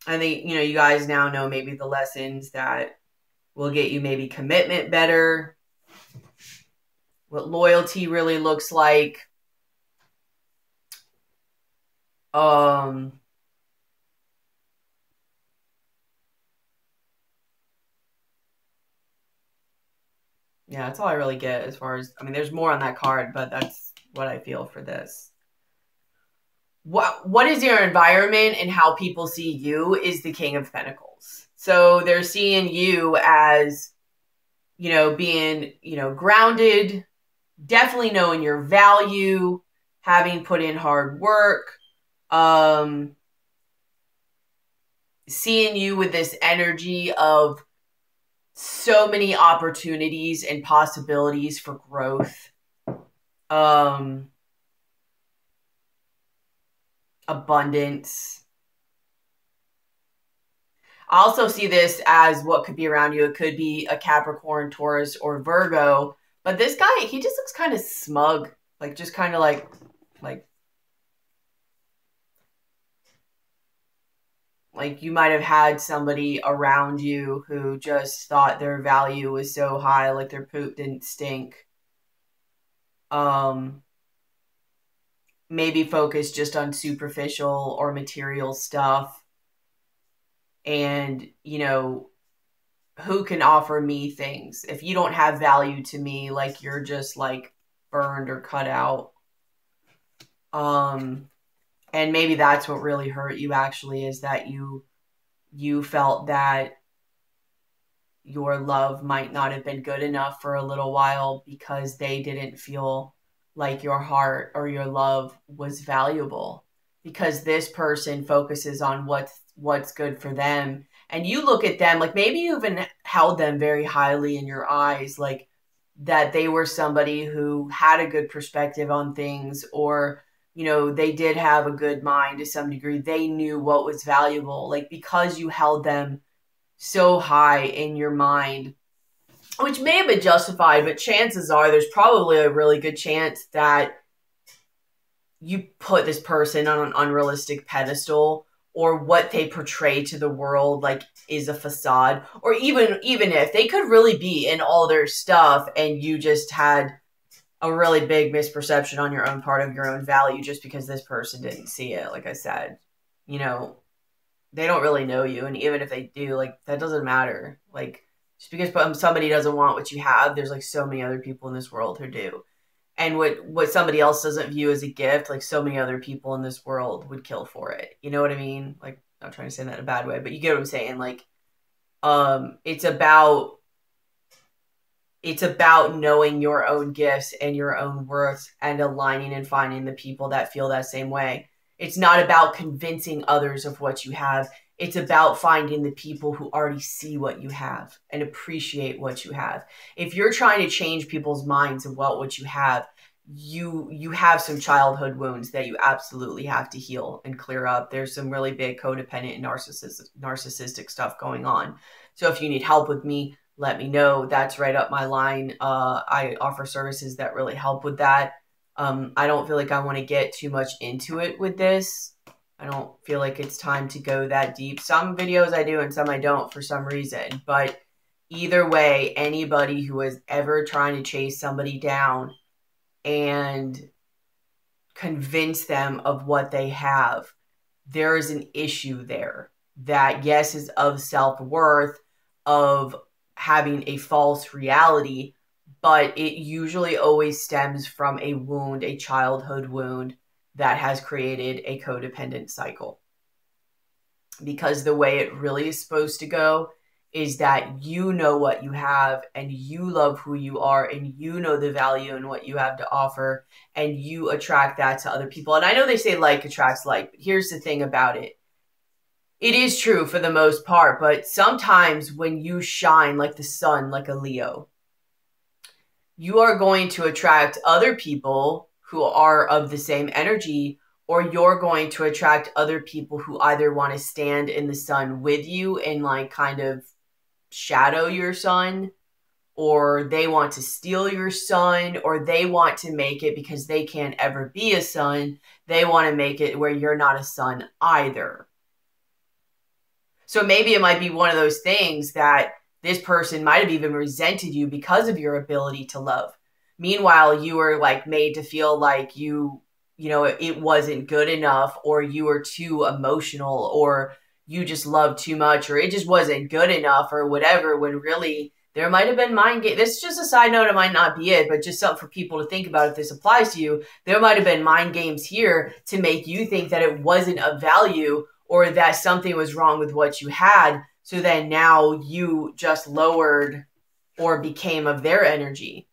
I think, you know, you guys now know maybe the lessons that will get you maybe commitment better, what loyalty really looks like. Yeah, that's all I really get as far as, I mean, there's more on that card, but that's what I feel for this. What is your environment and how people see you is the King of Pentacles. So they're seeing you as, you know, being, you know, grounded, definitely knowing your value, having put in hard work, seeing you with this energy of so many opportunities and possibilities for growth. Abundance. I also see this as what could be around you. It could be a Capricorn, Taurus, or Virgo. But this guy, he just looks kind of smug. Like, just kind of like you might have had somebody around you who just thought their value was so high, like their poop didn't stink. Maybe focus just on superficial or material stuff. And, you know, who can offer me things? If you don't have value to me, like you're just like burned or cut out. And maybe that's what really hurt you actually, is that you felt that your love might not have been good enough for a little while because they didn't feel like your heart or your love was valuable, because this person focuses on what's good for them. And you look at them, like maybe you even held them very highly in your eyes, like that they were somebody who had a good perspective on things, or, you know, they did have a good mind to some degree. They knew what was valuable, like because you held them so high in your mind, which may have been justified, but chances are there's probably a really good chance that you put this person on an unrealistic pedestal, or what they portray to the world like is a facade, or even if they could really be in all their stuff and you just had a really big misperception on your own part of your own value just because this person didn't see it. Like I said, you know, they don't really know you, and even if they do, like that doesn't matter. Like just because somebody doesn't want what you have, there's like so many other people in this world who do. And what somebody else doesn't view as a gift, like so many other people in this world would kill for it. You know what I mean? Like, I'm not trying to say that in a bad way, but you get what I'm saying. Like, it's about knowing your own gifts and your own worth and aligning and finding the people that feel that same way. It's not about convincing others of what you have. It's about finding the people who already see what you have and appreciate what you have. If you're trying to change people's minds about what you have, you have some childhood wounds that you absolutely have to heal and clear up. There's some really big codependent and narcissistic stuff going on. So if you need help with me, let me know. That's right up my line. I offer services that really help with that. I don't feel like I want to get too much into it with this. I don't feel like it's time to go that deep. Some videos I do and some I don't for some reason. But either way, anybody who is ever trying to chase somebody down and convince them of what they have, there is an issue there that, yes, is of self-worth, of having a false reality, but it usually always stems from a wound, a childhood wound that has created a codependent cycle. Because the way it really is supposed to go is that you know what you have and you love who you are and you know the value in what you have to offer, and you attract that to other people. And I know they say like attracts like, but here's the thing about it. It is true for the most part, but sometimes when you shine like the sun, like a Leo, you are going to attract other people who are of the same energy, or you're going to attract other people who either want to stand in the sun with you and like kind of shadow your sun, or they want to steal your sun, or they want to make it because they can't ever be a sun. They want to make it where you're not a sun either. So maybe it might be one of those things that this person might have even resented you because of your ability to love. Meanwhile, you were like made to feel like it wasn't good enough, or you were too emotional, or you just loved too much, or it just wasn't good enough, or whatever, when really there might have been mind game. This is just a side note. It might not be it, but just something for people to think about if this applies to you. There might have been mind games here to make you think that it wasn't of value, or that something was wrong with what you had. So then now you just lowered or became of their energy,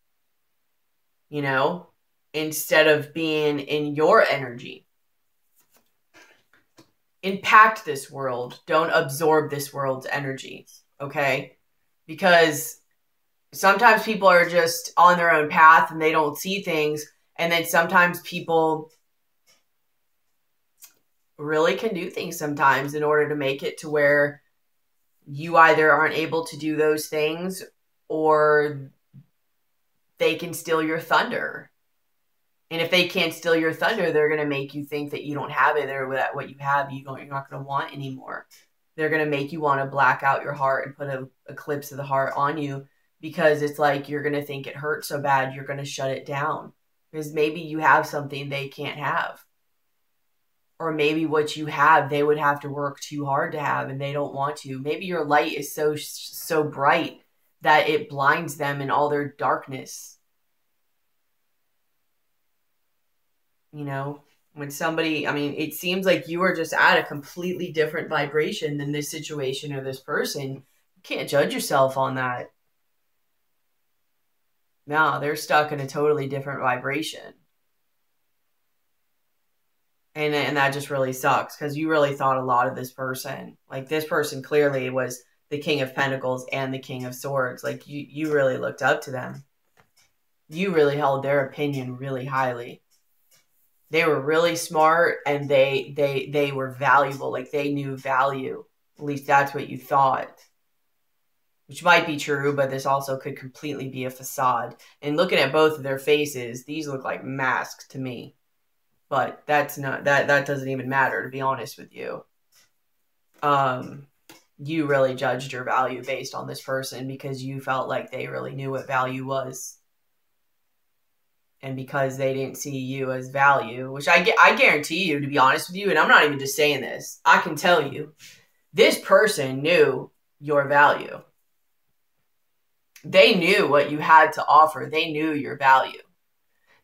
instead of being in your energy. Impact this world. Don't absorb this world's energy. Okay? Because sometimes people are just on their own path and they don't see things. And then sometimes people really can do things sometimes in order to make it to where you either aren't able to do those things, or they can steal your thunder. And if they can't steal your thunder, they're going to make you think that you don't have it, or that what you have, you're not going to want anymore. They're going to make you want to black out your heart and put an eclipse of the heart on you, because it's like you're going to think it hurts so bad, you're going to shut it down. Because maybe you have something they can't have. Or maybe what you have, they would have to work too hard to have, and they don't want to. Maybe your light is so bright that it blinds them in all their darkness. When somebody, it seems like you are just at a completely different vibration than this situation or this person. You can't judge yourself on that. No, they're stuck in a totally different vibration. And that just really sucks, because you really thought a lot of this person. Like, this person clearly was the King of Pentacles and the King of Swords. Like, you really looked up to them. You really held their opinion really highly. They were really smart, and they were valuable. Like, they knew value. At least that's what you thought. Which might be true, but this also could completely be a facade. And looking at both of their faces, these look like masks to me. But that's not, that doesn't even matter, to be honest with you. You really judged your value based on this person because you felt like they really knew what value was. And because they didn't see you as value, which I guarantee you, to be honest with you, and I'm not even just saying this, I can tell you, this person knew your value. They knew what you had to offer. They knew your value.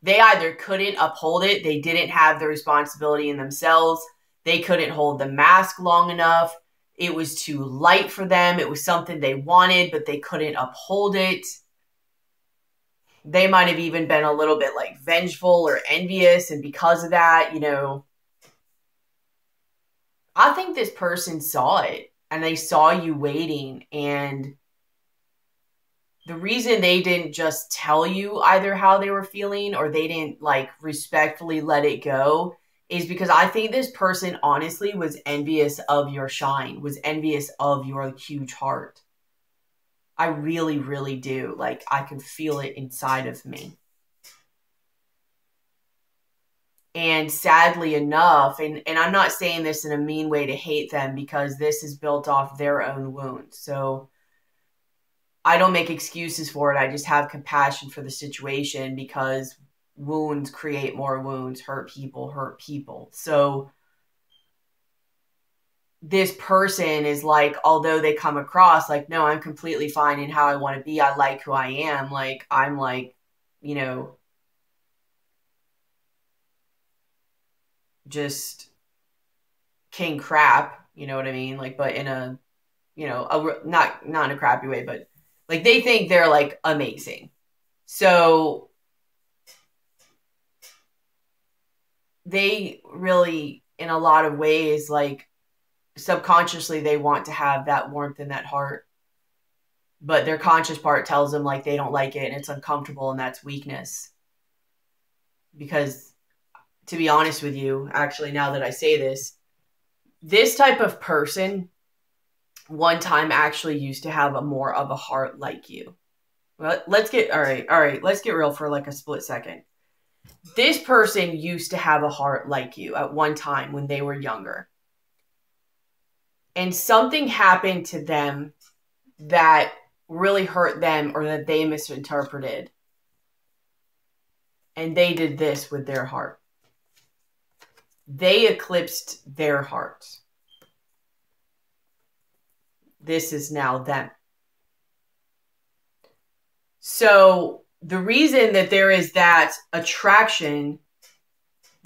They either couldn't uphold it, they didn't have the responsibility in themselves, they couldn't hold the mask long enough, it was too light for them, it was something they wanted, but they couldn't uphold it. They might have even been a little bit like vengeful or envious, and because of that, I think this person saw it, and they saw you waiting, and the reason they didn't just tell you either how they were feeling, or they didn't respectfully let it go, is because I think this person honestly was envious of your shine, was envious of your huge heart. I really, really do. I can feel it inside of me. And sadly enough, and I'm not saying this in a mean way to hate them, because this is built off their own wounds. So I don't make excuses for it. I just have compassion for the situation, because wounds create more wounds, hurt people. So this person is although they come across no, I'm completely fine in how I want to be. I like who I am. I'm just king crap, you know what I mean? But in a, not in a crappy way, but they think they're amazing. So they really, in a lot of ways, subconsciously, they want to have that warmth in that heart. But their conscious part tells them they don't like it and it's uncomfortable, and that's weakness. Because, to be honest with you, actually, now that I say this type of person one time actually used to have more of a heart like you. Well, let's get real for a split second. This person used to have a heart like you at one time when they were younger. and something happened to them that really hurt them or that they misinterpreted. And they did this with their heart. They eclipsed their hearts. This is now them. So the reason that there is that attraction,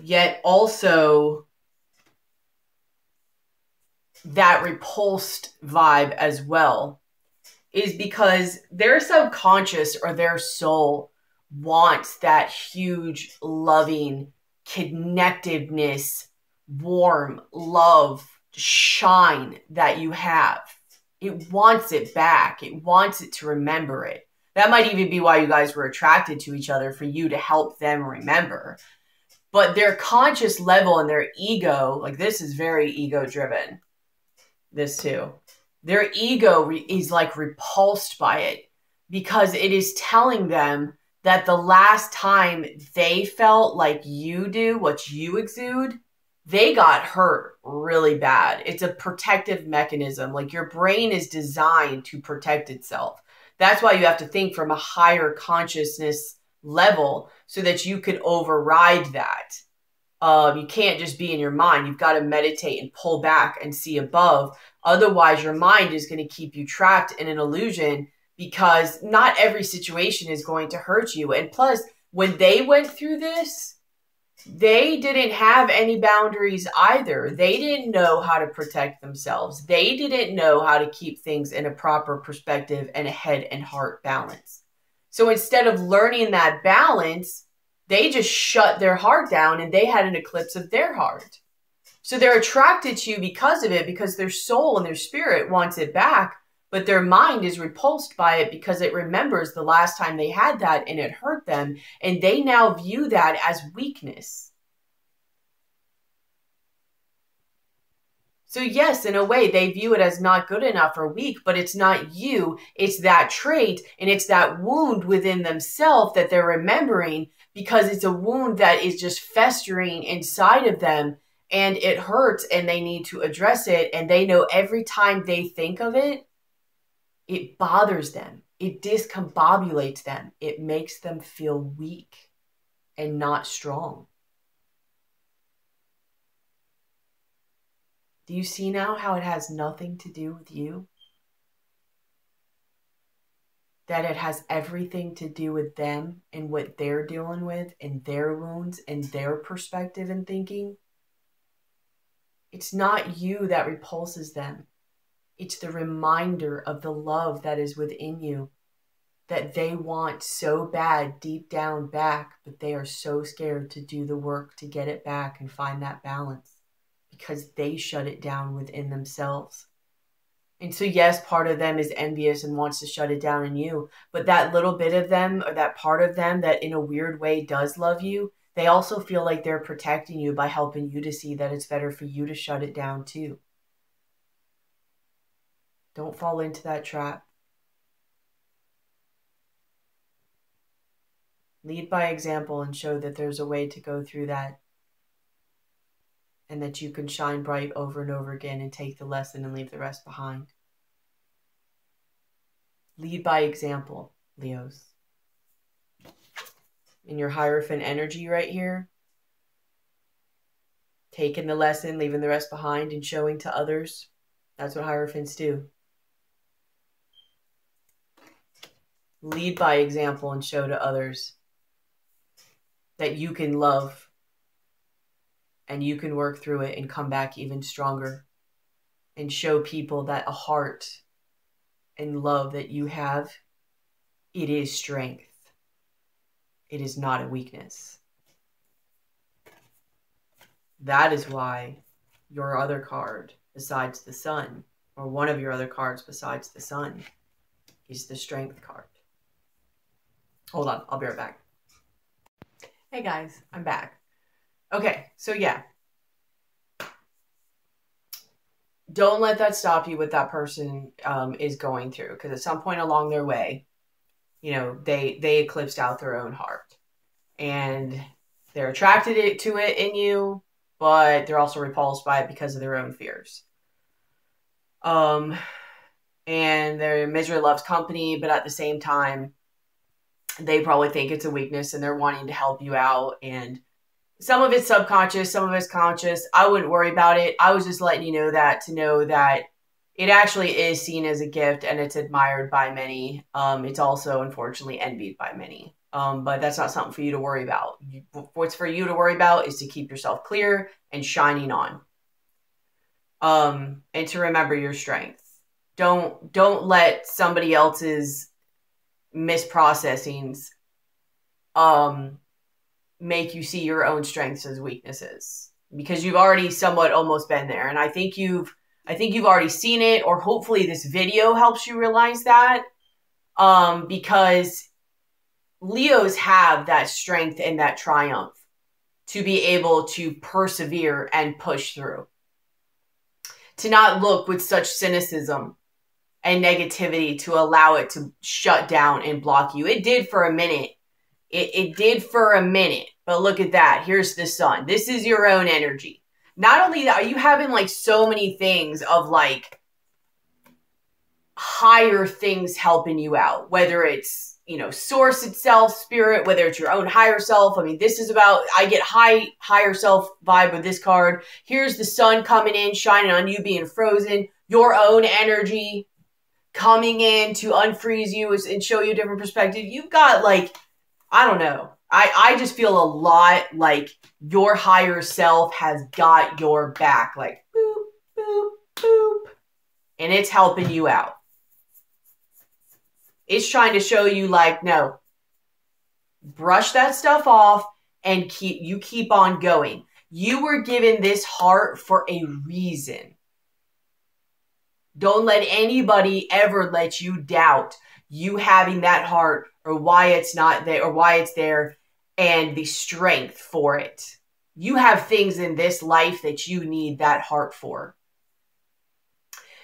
yet also that repulsed vibe as well, is because their subconscious or their soul wants that huge, loving, connectedness, warm, love, shine that you have. It wants it back. It wants it to remember it. That might even be why you guys were attracted to each other, for you to help them remember. But their conscious level and their ego, like this is very ego driven. This too. Their ego is like repulsed by it because it is telling them that the last time they felt like you do, what you exude, they got hurt really bad. It's a protective mechanism. Like your brain is designed to protect itself. That's why you have to think from a higher consciousness level so that you can override that. You can't just be in your mind. You've got to meditate and pull back and see above. Otherwise, your mind is going to keep you trapped in an illusion, because not every situation is going to hurt you. And plus, when they went through this, they didn't have any boundaries either. They didn't know how to protect themselves. They didn't know how to keep things in a proper perspective and a head and heart balance. So instead of learning that balance, they just shut their heart down and they had an eclipse of their heart. So they're attracted to you because of it, because their soul and their spirit wants it back, but their mind is repulsed by it because it remembers the last time they had that and it hurt them, and they now view that as weakness. So yes, in a way, they view it as not good enough or weak, but it's not you. It's that trait, and it's that wound within themselves that they're remembering, because it's a wound that is just festering inside of them, and it hurts, and they need to address it. And they know every time they think of it, it bothers them. It discombobulates them. It makes them feel weak and not strong. Do you see now how it has nothing to do with you? That it has everything to do with them and what they're dealing with and their wounds and their perspective and thinking? It's not you that repulses them. It's the reminder of the love that is within you, that they want so bad deep down back, but they are so scared to do the work to get it back and find that balance, because they shut it down within themselves. And so yes, part of them is envious and wants to shut it down in you, but that little bit of them, or that part of them that in a weird way does love you, they also feel like they're protecting you by helping you to see that it's better for you to shut it down too. Don't fall into that trap. Lead by example and show that there's a way to go through that, and that you can shine bright over and over again and take the lesson and leave the rest behind. Lead by example, Leos. In your Hierophant energy right here, taking the lesson, leaving the rest behind, and showing to others. That's what Hierophants do. Lead by example and show to others that you can love, and you can work through it and come back even stronger, and show people that a heart and love that you have, it is strength. It is not a weakness. That is why your other card besides the Sun, or one of your other cards besides the Sun, is the Strength card. Hold on, I'll be right back. Hey guys, I'm back. Okay, so yeah. Don't let that stop you what that person is going through, because at some point along their way, you know, they eclipsed out their own heart, and they're attracted to it in you, but they're also repulsed by it because of their own fears. And their misery loves company, but at the same time, they probably think it's a weakness and they're wanting to help you out. And some of it's subconscious, some of it's conscious. I wouldn't worry about it. I was just letting you know that to know that it actually is seen as a gift and it's admired by many. It's also, unfortunately, envied by many. But that's not something for you to worry about. What's for you to worry about is to keep yourself clear and shining on. And to remember your strength. Don't let somebody else's misprocessings make you see your own strengths as weaknesses, because you've already somewhat almost been there. And I think you've already seen it, or hopefully this video helps you realize that, because Leos have that strength and that triumph to be able to persevere and push through, to not look with such cynicism and negativity to allow it to shut down and block you. It did for a minute. It did for a minute, but look at that. Here's the sun. This is your own energy. Not only that, are you having like so many things of like higher things helping you out, whether it's, you know, source itself, spirit, whether it's your own higher self. I mean, this is about, I get higher self vibe with this card. Here's the sun coming in, shining on you, being frozen, your own energy coming in to unfreeze you and show you a different perspective. You've got like, I don't know. I just feel a lot like your higher self has got your back, like boop, boop, boop. And it's helping you out. It's trying to show you like, no, brush that stuff off and keep on going. You were given this heart for a reason. Don't let anybody ever let you doubt you having that heart, or why it's not there, or why it's there, and the strength for it. You have things in this life that you need that heart for.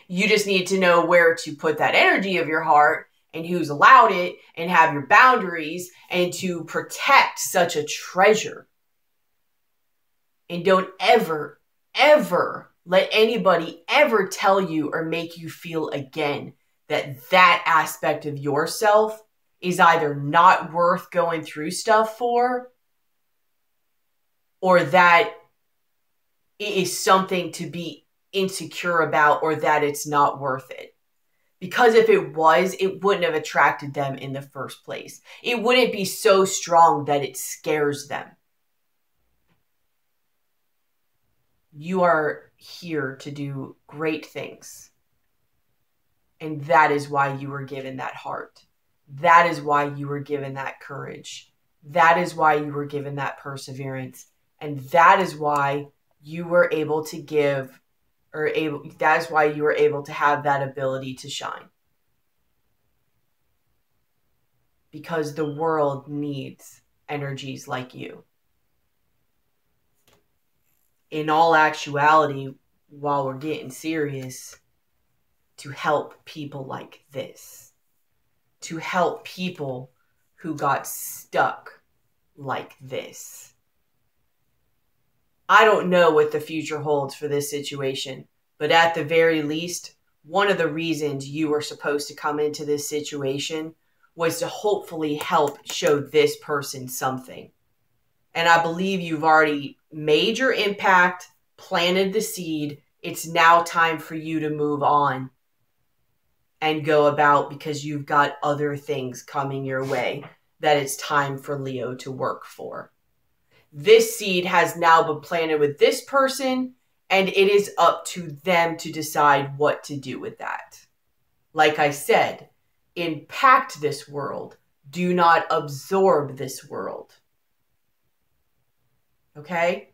You just need to know where to put that energy of your heart and who's allowed it, and have your boundaries, and to protect such a treasure. And don't ever, ever let anybody ever tell you or make you feel again that aspect of yourself is either not worth going through stuff for, or that it is something to be insecure about, or that it's not worth it. Because if it was, it wouldn't have attracted them in the first place. It wouldn't be so strong that it scares them. You are here to do great things. And that is why you were given that heart. That is why you were given that courage. That is why you were given that perseverance. And that is why you were able to give, that is why you were able to have that ability to shine. Because the world needs energies like you. In all actuality, while we're getting serious, to help people like this. To help people who got stuck like this. I don't know what the future holds for this situation, but at the very least, one of the reasons you were supposed to come into this situation was to hopefully help show this person something. And I believe you've already made your impact, planted the seed. It's now time for you to move on and go about, because you've got other things coming your way that it's time for Leo to work for. This seed has now been planted with this person, and it is up to them to decide what to do with that. Like I said, impact this world. Do not absorb this world. Okay?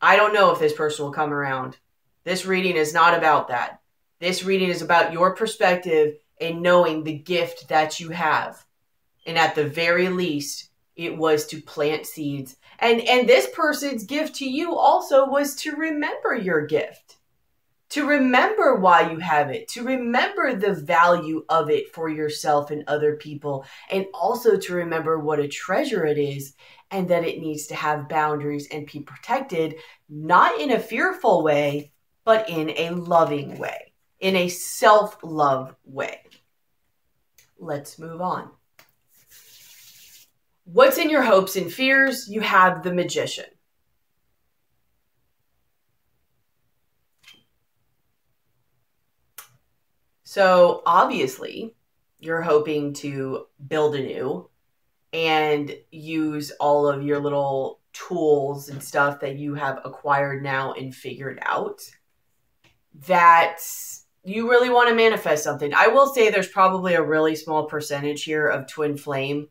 I don't know if this person will come around. This reading is not about that. This reading is about your perspective and knowing the gift that you have. And at the very least, it was to plant seeds. And this person's gift to you also was to remember your gift. To remember why you have it. To remember the value of it for yourself and other people. And also to remember what a treasure it is, and that it needs to have boundaries and be protected, not in a fearful way, but in a loving way, in a self-love way. Let's move on. What's in your hopes and fears? You have the Magician. So obviously, you're hoping to build anew and use all of your little tools and stuff that you have acquired now and figured out, that you really want to manifest something. I will say there's probably a really small percentage here of twin flame.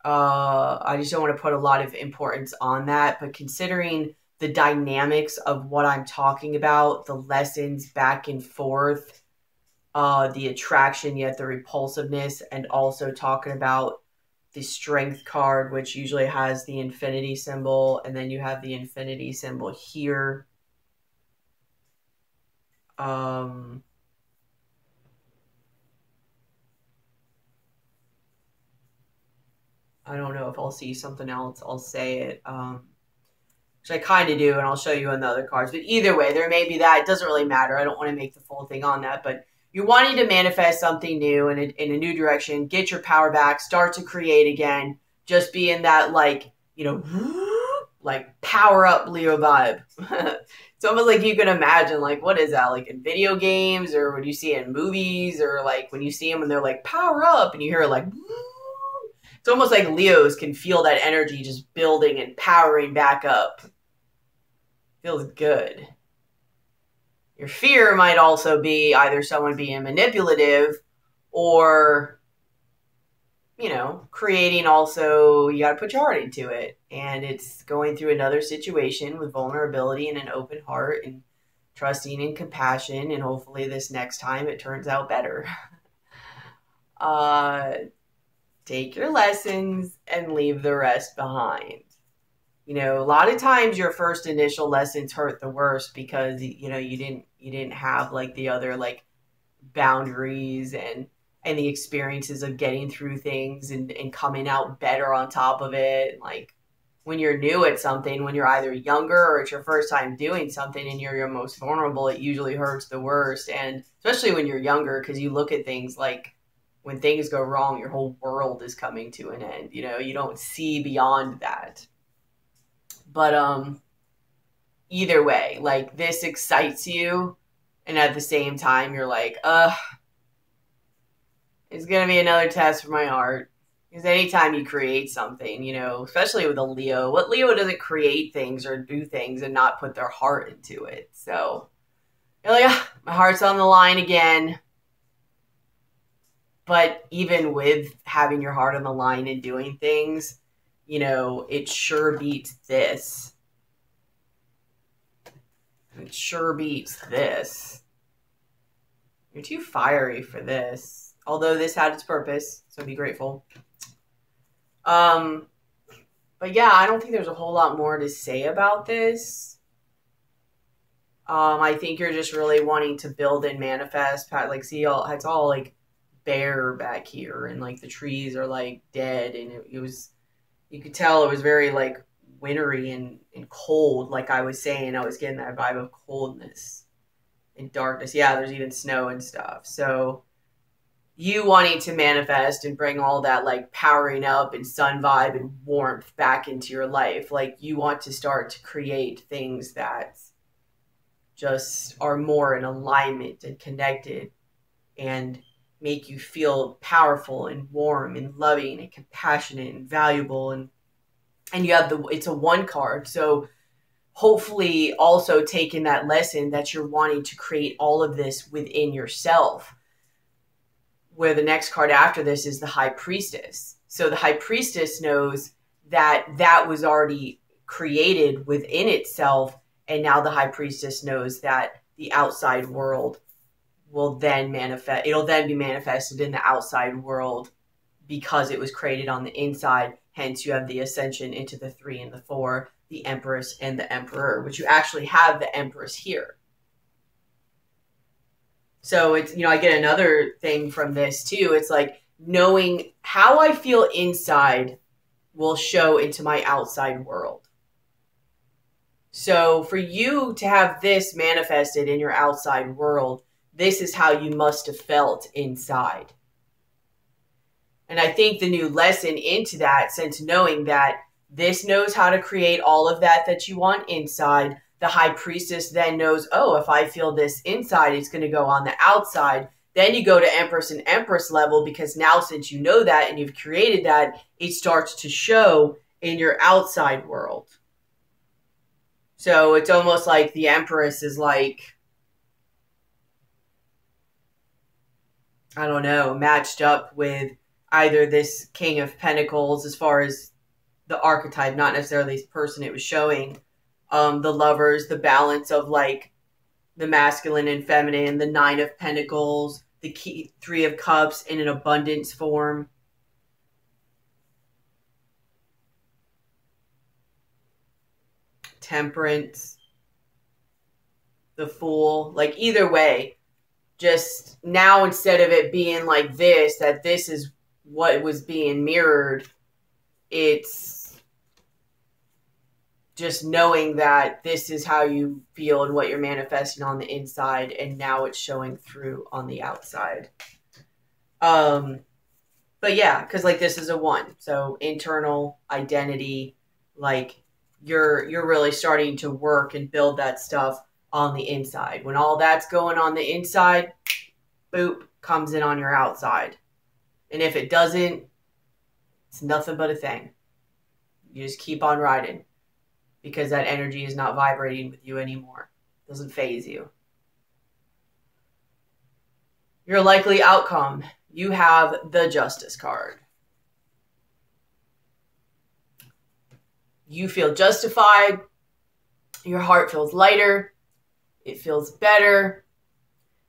I just don't want to put a lot of importance on that, but considering the dynamics of what I'm talking about, the lessons back and forth, the attraction yet the repulsiveness, and also talking about the Strength card, which usually has the infinity symbol, and then you have the infinity symbol here. I don't know if I'll see something else. I'll say it, which I kind of do, and I'll show you on the other cards. But either way, there may be that. It doesn't really matter. I don't want to make the full thing on that, but you're wanting to manifest something new in a new direction, get your power back, start to create again, just be in that, like, you know, like power up Leo vibe. It's almost like you can imagine, like, what is that, like in video games, or when you see it in movies, or like when you see them and they're like power up and you hear like, it's almost like Leos can feel that energy just building and powering back up. Feels good. Your fear might also be either someone being manipulative or, you know, creating also, you got to put your heart into it. And it's going through another situation with vulnerability and an open heart and trusting and compassion. And hopefully this next time it turns out better. Take your lessons and leave the rest behind. You know, a lot of times your first initial lessons hurt the worst because, you know, you didn't have like the other like boundaries and the experiences of getting through things and coming out better on top of it. Like when you're new at something, when you're either younger or it's your first time doing something and you're your most vulnerable, it usually hurts the worst. And especially when you're younger, because you look at things like when things go wrong, your whole world is coming to an end. You know, you don't see beyond that. But either way, like this excites you, and at the same time you're like, it's gonna be another test for my heart. Because anytime you create something, you know, especially with a Leo, what Leo doesn't create things or do things and not put their heart into it. So you're like, my heart's on the line again. But even with having your heart on the line and doing things, you know, it sure beats this. It sure beats this. You're too fiery for this. Although this had its purpose, so be grateful. But yeah, I don't think there's a whole lot more to say about this. I think you're just really wanting to build and manifest. Like, see, it's all like bare back here, and like the trees are like dead, and it was, you could tell it was very like wintry and cold. Like I was saying, I was getting that vibe of coldness and darkness. Yeah, there's even snow and stuff. So you wanting to manifest and bring all that like powering up and sun vibe and warmth back into your life. Like you want to start to create things that just are more in alignment and connected and make you feel powerful and warm and loving and compassionate and valuable. And you have it's a 1 card. So hopefully also taking that lesson that you're wanting to create all of this within yourself, where the next card after this is the High Priestess. So the High Priestess knows that that was already created within itself. And now the High Priestess knows that the outside world will then manifest. It'll then be manifested in the outside world because it was created on the inside. Hence, you have the Ascension into the 3 and the 4, the Empress and the Emperor, which you actually have the Empress here. So it's, you know, I get another thing from this too. It's like knowing how I feel inside will show into my outside world. So for you to have this manifested in your outside world, this is how you must have felt inside. And I think the new lesson into that, since knowing that this knows how to create all of that you want inside, the high priestess then knows, oh, if I feel this inside, it's going to go on the outside. Then you go to Empress and Empress level, because now since you know that and you've created that, it starts to show in your outside world. So it's almost like the Empress is like, I don't know, matched up with either this King of Pentacles as far as the archetype, not necessarily this person it was showing, the Lovers, the balance of like the masculine and feminine, the Nine of Pentacles, the Three of Cups in an abundance form. Temperance, the Fool. Like either way, just now instead of it being like this, that this is what was being mirrored, it's just knowing that this is how you feel and what you're manifesting on the inside, and now it's showing through on the outside. But yeah, because like this is a 1, so internal identity, like you're really starting to work and build that stuff on the inside. When all that's going on the inside, boop, comes in on your outside. And if it doesn't, it's nothing but a thing. You just keep on riding, because that energy is not vibrating with you anymore. It doesn't faze you. Your likely outcome. You have the Justice card. You feel justified. Your heart feels lighter. It feels better.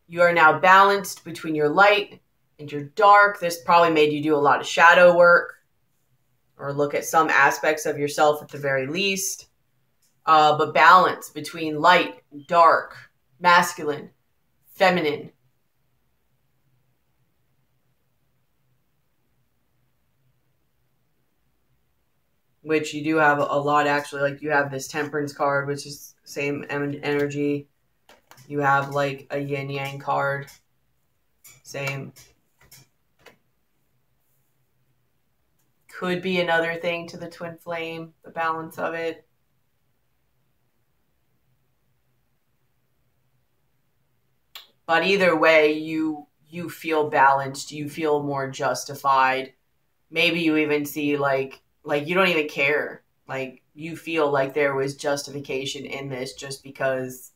You are now balanced between your light and your dark. This probably made you do a lot of shadow work, or look at some aspects of yourself at the very least. But balance between light, dark, masculine, feminine. Which you do have a lot, actually. Like you have this Temperance card, which is same energy. You have like a yin yang card. Same. Could be another thing to the twin flame, the balance of it. But either way, you feel balanced. You feel more justified. Maybe you even see like you don't even care. Like you feel like there was justification in this just because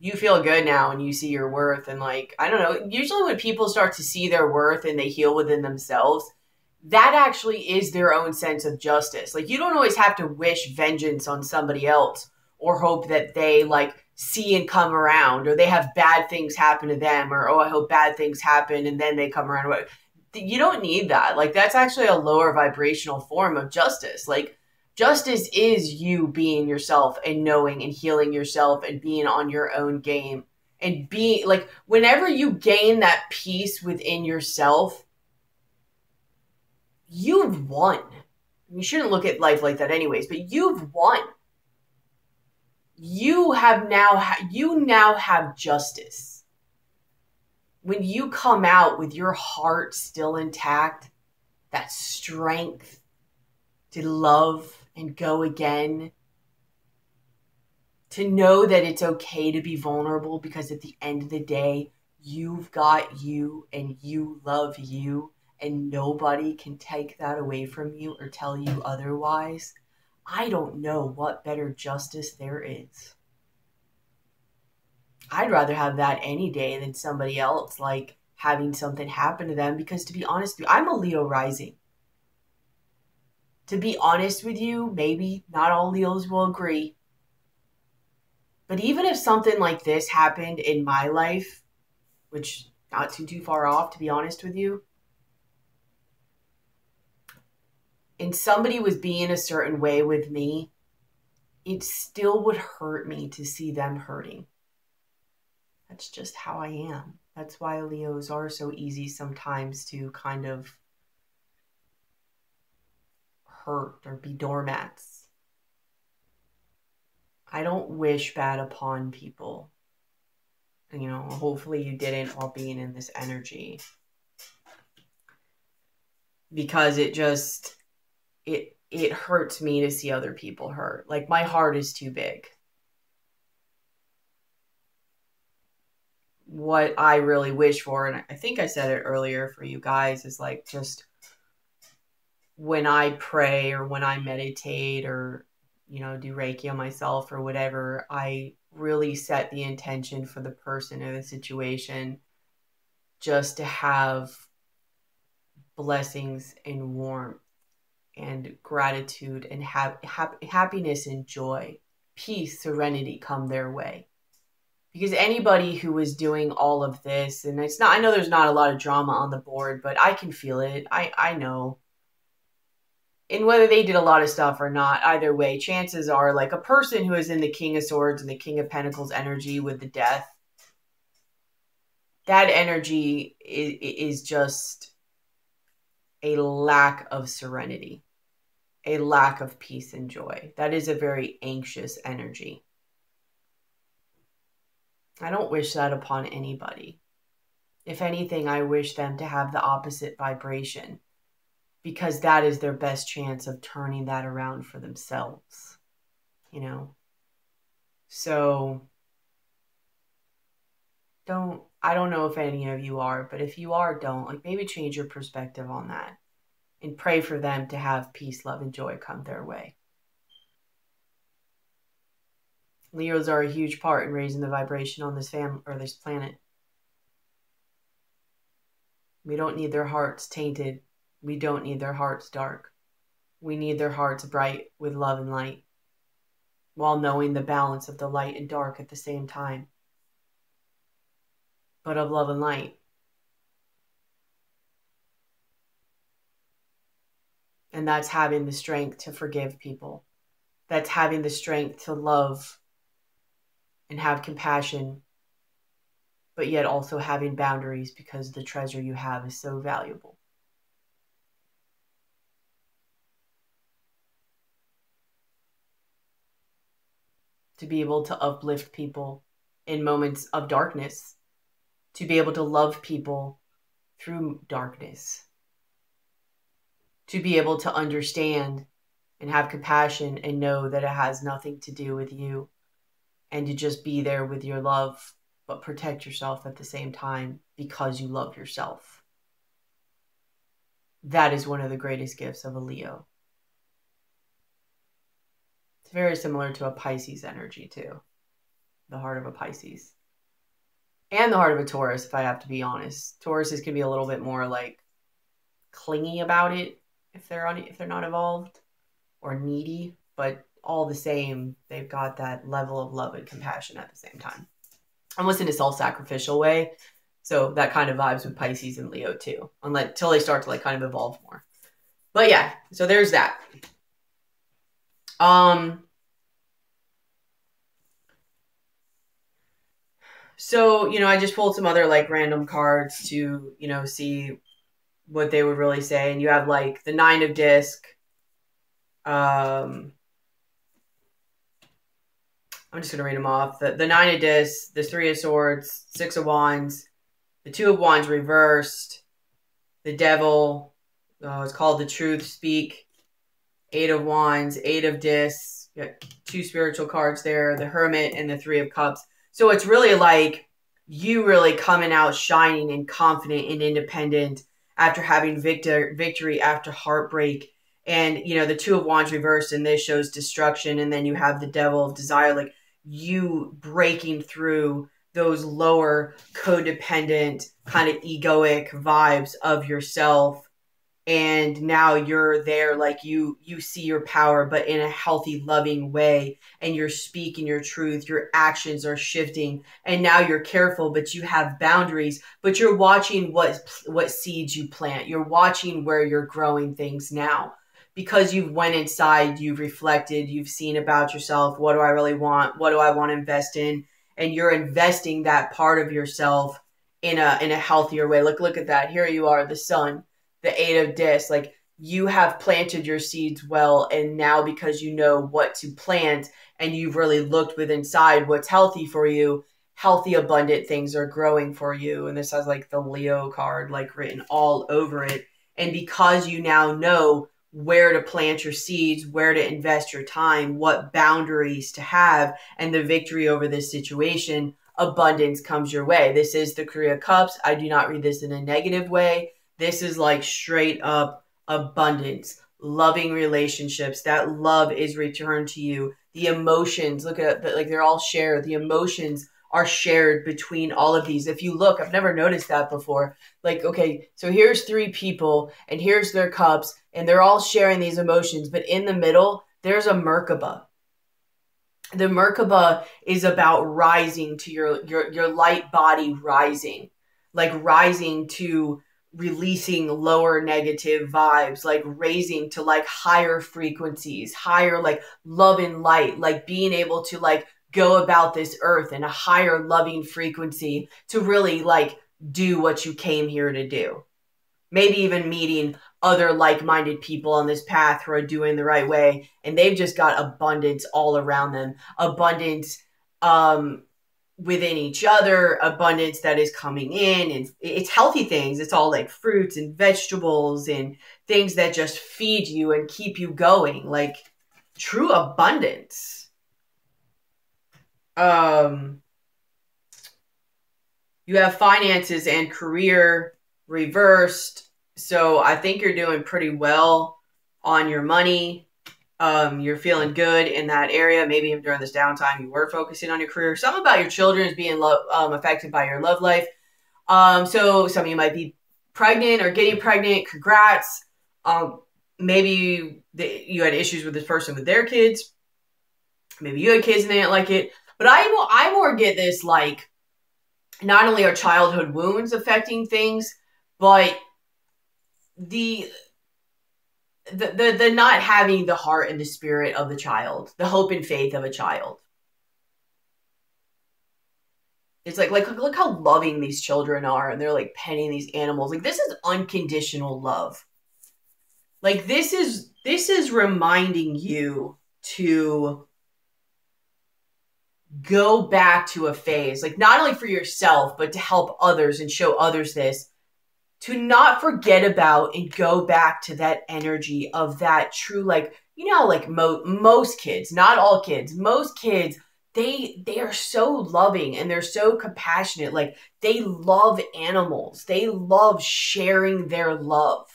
you feel good now and you see your worth. And like, I don't know, usually when people start to see their worth and they heal within themselves, that actually is their own sense of justice. Like you don't always have to wish vengeance on somebody else or hope that they like see and come around, or they have bad things happen to them, or, oh, I hope bad things happen and then they come around. You don't need that. Like that's actually a lower vibrational form of justice. Like justice is you being yourself and knowing and healing yourself and being on your own game, and being like, whenever you gain that peace within yourself, you've won. You shouldn't look at life like that anyways, but you've won. You now have justice. When you come out with your heart still intact, that strength to love and go again, to know that it's okay to be vulnerable, because at the end of the day, you've got you and you love you, and nobody can take that away from you or tell you otherwise. I don't know what better justice there is. I'd rather have that any day than somebody else like having something happen to them, because to be honest with you, I'm a Leo rising. To be honest with you, maybe not all Leos will agree, but even if something like this happened in my life, which not too far off, to be honest with you, and somebody was being a certain way with me, it still would hurt me to see them hurting. That's just how I am. That's why Leos are so easy sometimes to kind of hurt or be doormats. I don't wish bad upon people. You know, hopefully you didn't while being in this energy. Because it just, it hurts me to see other people hurt. Like, my heart is too big. What I really wish for, and I think I said it earlier for you guys, is like, just when I pray or when I meditate or, you know, do Reiki on myself or whatever, I really set the intention for the person or the situation just to have blessings and warmth and gratitude and happiness and joy, peace, serenity come their way. Because anybody who is doing all of this, and it's not, I know there's not a lot of drama on the board, but I can feel it. I know. And whether they did a lot of stuff or not, either way, chances are, like, a person who is in the King of Swords and the King of Pentacles energy with the Death, that energy is just a lack of serenity, a lack of peace and joy. That is a very anxious energy. I don't wish that upon anybody. If anything, I wish them to have the opposite vibration, because that is their best chance of turning that around for themselves, you know? So I don't know if any of you are, but if you are, don't. Like, maybe change your perspective on that and pray for them to have peace, love, and joy come their way. Leos are a huge part in raising the vibration on this family or this planet. We don't need their hearts tainted. We don't need their hearts dark. We need their hearts bright with love and light, while knowing the balance of the light and dark at the same time, but of love and light. And that's having the strength to forgive people. That's having the strength to love and have compassion, but yet also having boundaries, because the treasure you have is so valuable. To be able to uplift people in moments of darkness, to be able to love people through darkness, to be able to understand and have compassion and know that it has nothing to do with you, and to just be there with your love, but protect yourself at the same time because you love yourself. That is one of the greatest gifts of a Leo. It's very similar to a Pisces energy too. The heart of a Pisces. And the heart of a Taurus, if I have to be honest. Tauruses can be a little bit more like clingy about it if they're not evolved, or needy, but all the same, they've got that level of love and compassion at the same time. Almost in a self-sacrificial way. So that kind of vibes with Pisces and Leo too, until they start to like kind of evolve more. But yeah, so there's that. So, you know, I just pulled some other like random cards to, you know, see what they would really say. And you have like the Nine of Disc. I'm just going to read them off. The Nine of Discs, the Three of Swords, Six of Wands, the Two of Wands reversed, the Devil, it's called the Truth Speak, Eight of Wands, Eight of Discs, you got two spiritual cards there, the Hermit and the Three of Cups. So it's really like you really coming out shining and confident and independent after having victory after heartbreak. And, you know, the Two of Wands reversed, and this shows destruction. And then you have the Devil of Desire, like you breaking through those lower codependent kind of egoic vibes of yourself. And now you're there, like you see your power, but in a healthy, loving way. And you're speaking your truth. Your actions are shifting. And now you're careful, but you have boundaries. But you're watching what seeds you plant. You're watching where you're growing things now. Because you've went inside, you've reflected, you've seen about yourself. What do I really want? What do I want to invest in? And you're investing that part of yourself in a healthier way. Look at that. Here you are, the Sun. The Eight of Discs, like you have planted your seeds well, and now because you know what to plant and you've really looked within inside what's healthy for you, healthy, abundant things are growing for you. And this has like the Leo card like written all over it. And because you now know where to plant your seeds, where to invest your time, what boundaries to have, and the victory over this situation, abundance comes your way. This is the Three of Cups. I do not read this in a negative way. This is like straight up abundance, loving relationships. That love is returned to you. The emotions, look at it, like they're all shared. The emotions are shared between all of these. If you look, I've never noticed that before. Like, okay, so here's three people and here's their cups and they're all sharing these emotions, but in the middle, there's a Merkaba. The Merkaba is about rising to your light body rising, like rising to releasing lower negative vibes, like raising to like higher frequencies, higher like love and light, like being able to like go about this earth in a higher loving frequency to really like do what you came here to do. Maybe even meeting other like-minded people on this path who are doing the right way, and they've just got abundance all around them. Abundance within each other, abundance that is coming in, and it's healthy things. It's all like fruits and vegetables and things that just feed you and keep you going, like true abundance. You have finances and career reversed. So I think you're doing pretty well on your money. You're feeling good in that area. Maybe even during this downtime, you were focusing on your career. Something about your children is being affected by your love life. So some of you might be pregnant or getting pregnant. Congrats. Maybe you had issues with this person with their kids. Maybe you had kids and they didn't like it. But I more get this, like, not only are childhood wounds affecting things, but the not having the heart and the spirit of the child, the hope and faith of a child. It's like look how loving these children are, and they're like petting these animals. Like, this is unconditional love. Like, this is reminding you to go back to a phase, like not only for yourself, but to help others and show others this, to not forget about and go back to that energy of that true, like, you know, like most kids, not all kids, most kids, they are so loving and they're so compassionate. Like, they love animals. They love sharing their love.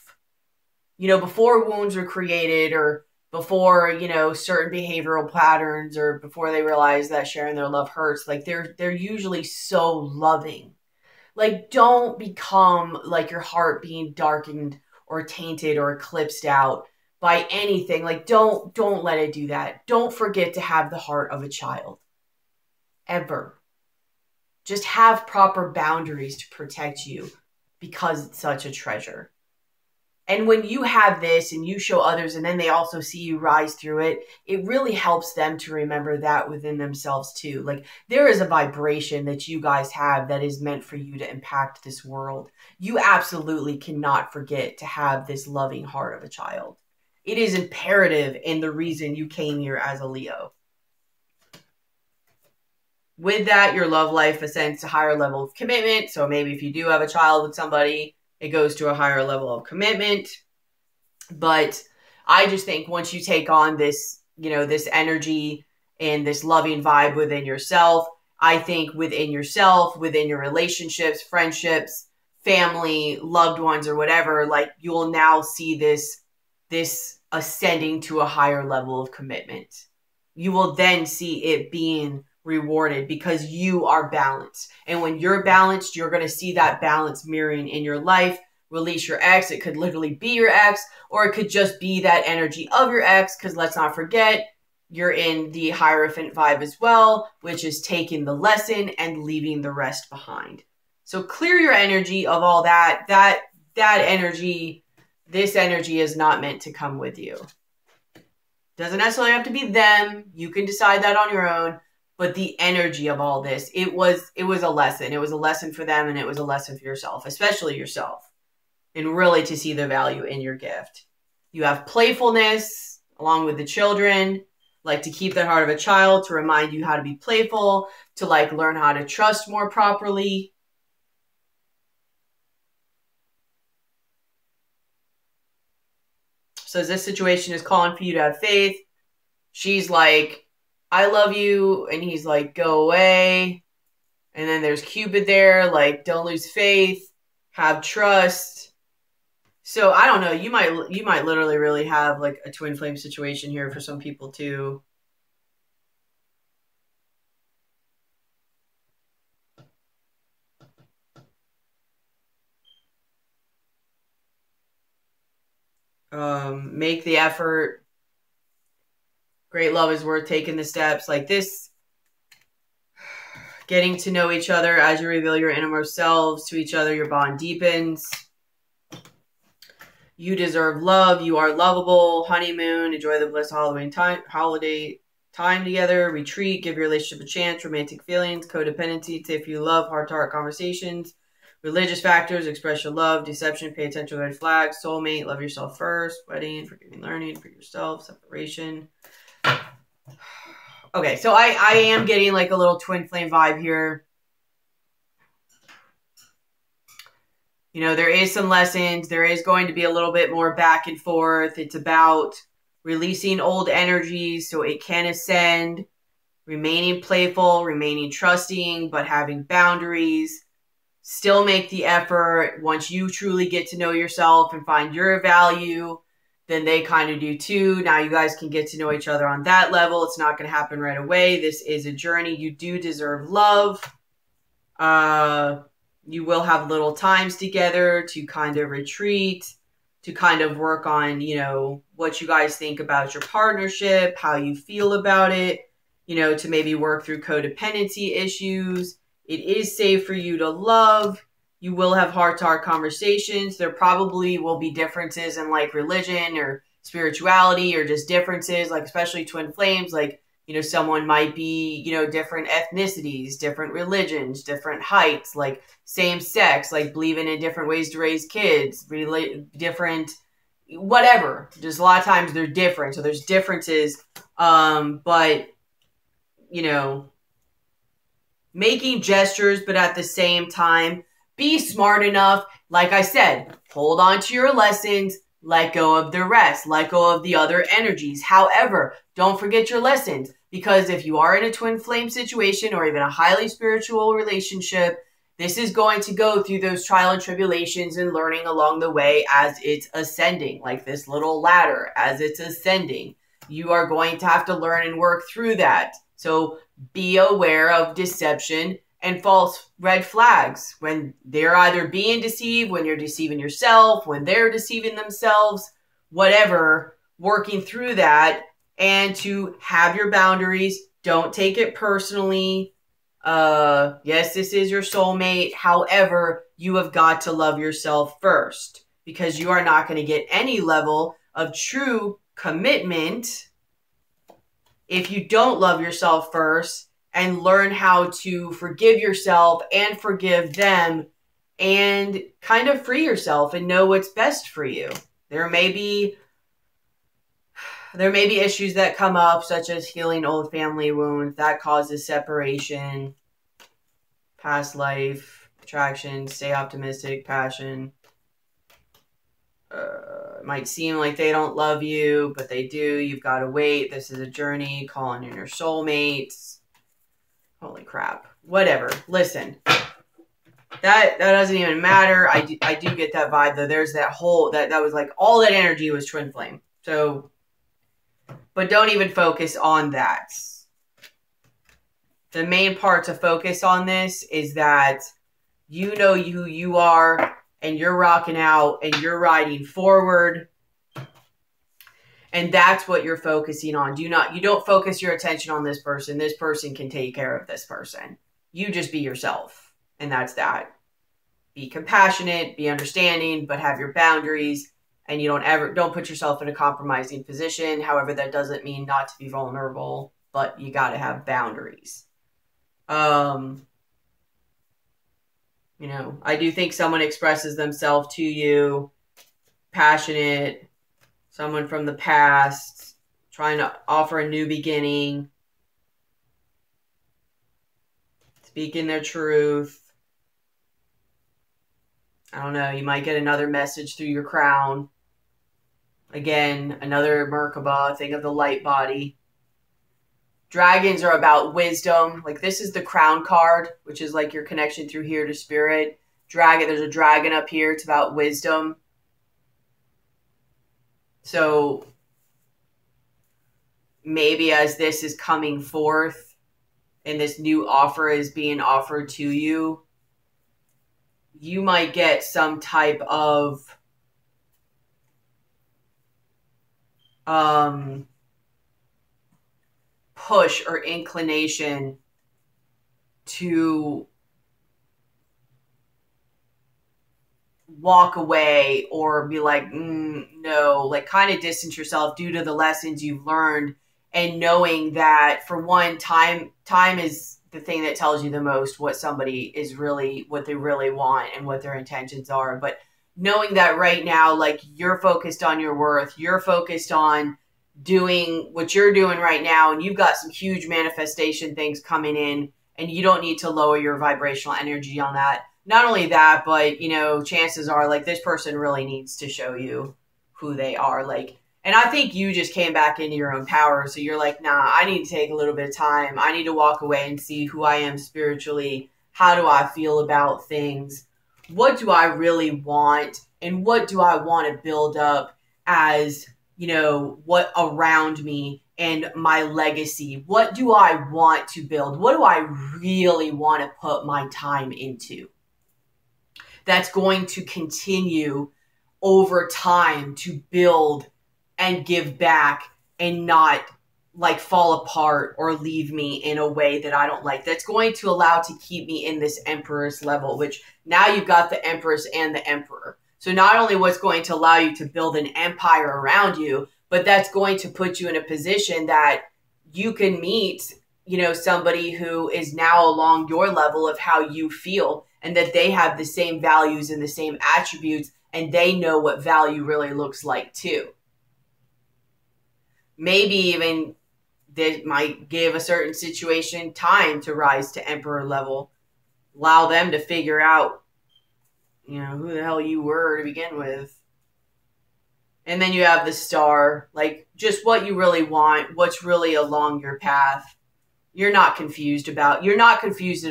You know, before wounds were created, or before, you know, certain behavioral patterns, or before they realize that sharing their love hurts, like they're usually so loving. Like, don't become like your heart being darkened or tainted or eclipsed out by anything. Like, don't let it do that. Don't forget to have the heart of a child. Ever. Just have proper boundaries to protect you, because it's such a treasure. And when you have this and you show others, and then they also see you rise through it, it really helps them to remember that within themselves too. Like, there is a vibration that you guys have that is meant for you to impact this world. You absolutely cannot forget to have this loving heart of a child. It is imperative in the reason you came here as a Leo. With that, your love life ascends to a higher level of commitment. So maybe if you do have a child with somebody, it goes to a higher level of commitment. But I just think once you take on this, you know, this energy and this loving vibe within yourself, I think within yourself, within your relationships, friendships, family, loved ones, or whatever, like, you'll now see this ascending to a higher level of commitment. You will then see it being rewarded because you are balanced. And when you're balanced, you're going to see that balance mirroring in your life. Release your ex. It could literally be your ex, or it could just be that energy of your ex, because let's not forget, you're in the Hierophant vibe as well, which is taking the lesson and leaving the rest behind. So clear your energy of all that. That energy, this energy is not meant to come with you. Doesn't necessarily have to be them. You can decide that on your own. But the energy of all this, it was a lesson. It was a lesson for them, and it was a lesson for yourself, especially yourself, and really to see the value in your gift. You have playfulness along with the children, like to keep the heart of a child, to remind you how to be playful, to like learn how to trust more properly. So this situation is calling for you to have faith. She's like, I love you. And he's like, go away. And then there's Cupid there, like, don't lose faith, have trust. So I don't know. You might literally really have like a twin flame situation here for some people too. Make the effort. Great love is worth taking the steps. Like this, getting to know each other as you reveal your innermost selves to each other, your bond deepens. You deserve love. You are lovable. Honeymoon. Enjoy the bliss holiday time together. Retreat. Give your relationship a chance. Romantic feelings. Codependency. If you love, heart-to-heart conversations. Religious factors. Express your love. Deception. Pay attention to red flags. Soulmate. Love yourself first. Wedding. Forgiving learning. For yourself. Separation. Okay, so I am getting like a little twin flame vibe here. You know, there is some lessons. There is going to be a little bit more back and forth. It's about releasing old energies so it can ascend, remaining playful, remaining trusting, but having boundaries. Still make the effort. Once you truly get to know yourself and find your value, then they kind of do too. Now you guys can get to know each other on that level. It's not going to happen right away. This is a journey. You do deserve love. You will have little times together to kind of retreat, to kind of work on, you know, what you guys think about your partnership, how you feel about it, you know, to maybe work through codependency issues. It is safe for you to love. You will have heart-to-heart conversations. There probably will be differences in like religion or spirituality or just differences, like especially twin flames, like, you know, someone might be, you know, different ethnicities, different religions, different heights, like same sex, like believing in different ways to raise kids, different, whatever. Just a lot of times they're different. So there's differences. But, you know, making gestures, but at the same time, be smart enough. Like I said, hold on to your lessons, let go of the rest, let go of the other energies. However, don't forget your lessons, because if you are in a twin flame situation or even a highly spiritual relationship, this is going to go through those trial and tribulations and learning along the way as it's ascending, like this little ladder as it's ascending. You are going to have to learn and work through that. So be aware of deception and false red flags when they're either being deceived, when you're deceiving yourself, when they're deceiving themselves, whatever, working through that, and to have your boundaries. Don't take it personally. Yes, this is your soulmate. However, you have got to love yourself first, because you are not going to get any level of true commitment if you don't love yourself first and learn how to forgive yourself and forgive them and kind of free yourself and know what's best for you. There may be issues that come up, such as healing old family wounds that causes separation, past life, attraction, stay optimistic, passion. It might seem like they don't love you, but they do. You've got to wait. This is a journey. Calling in your soulmates. Holy crap. Whatever. Listen. That doesn't even matter. I do get that vibe, though. There's that whole, that was like, all that energy was twin flame. So, but don't even focus on that. The main part to focus on this is that you know who you are, and you're rocking out, and you're riding forward. And that's what you're focusing on. You don't focus your attention on this person. This person can take care of this person. You just be yourself. And that's that. Be compassionate, be understanding, but have your boundaries. And you don't put yourself in a compromising position. However, that doesn't mean not to be vulnerable, but you got to have boundaries. You know, I do think someone expresses themselves to you, passionate, Someone from the past trying to offer a new beginning. Speaking their truth. I don't know. You might get another message through your crown. Again, another Merkaba. Think of the light body. Dragons are about wisdom. Like this is the crown card, which is like your connection through here to spirit. Dragon, there's a dragon up here. It's about wisdom. So maybe as this is coming forth and this new offer is being offered to you, you might get some type of push or inclination to walk away or be like, no, like kind of distance yourself due to the lessons you've learned, and knowing that for one, time is the thing that tells you the most what somebody is really, what they really want and what their intentions are. But knowing that right now, like you're focused on your worth, you're focused on doing what you're doing right now, and you've got some huge manifestation things coming in, and you don't need to lower your vibrational energy on that. Not only that, but you know, chances are like this person really needs to show you who they are. Like, and I think you just came back into your own power. So you're like, nah, I need to take a little bit of time. I need to walk away and see who I am spiritually. How do I feel about things? What do I really want? And what do I want to build up as, you know, what around me and my legacy? What do I want to build? What do I really want to put my time into? That's going to continue over time to build and give back and not like fall apart or leave me in a way that I don't like. That's going to allow to keep me in this Empress level, which now you've got the Empress and the Emperor. So not only what's going to allow you to build an empire around you, but that's going to put you in a position that you can meet, you know, somebody who is now along your level of how you feel, and that they have the same values and the same attributes, and they know what value really looks like too. Maybe even they might give a certain situation time to rise to Emperor level. Allow them to figure out, you know, who the hell you were to begin with. And then you have the Star, like just what you really want, what's really along your path. You're not confused at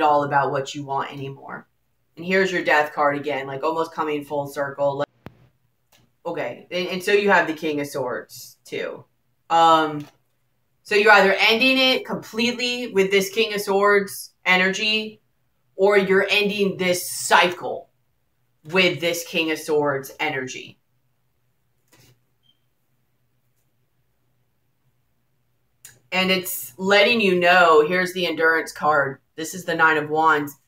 all about what you want anymore. And here's your Death card again, like almost coming full circle. Like, okay, and so you have the King of Swords too. So you're either ending it completely with this King of Swords energy, or you're ending this cycle with this King of Swords energy. And it's letting you know, here's the Endurance card. This is the Nine of Wands.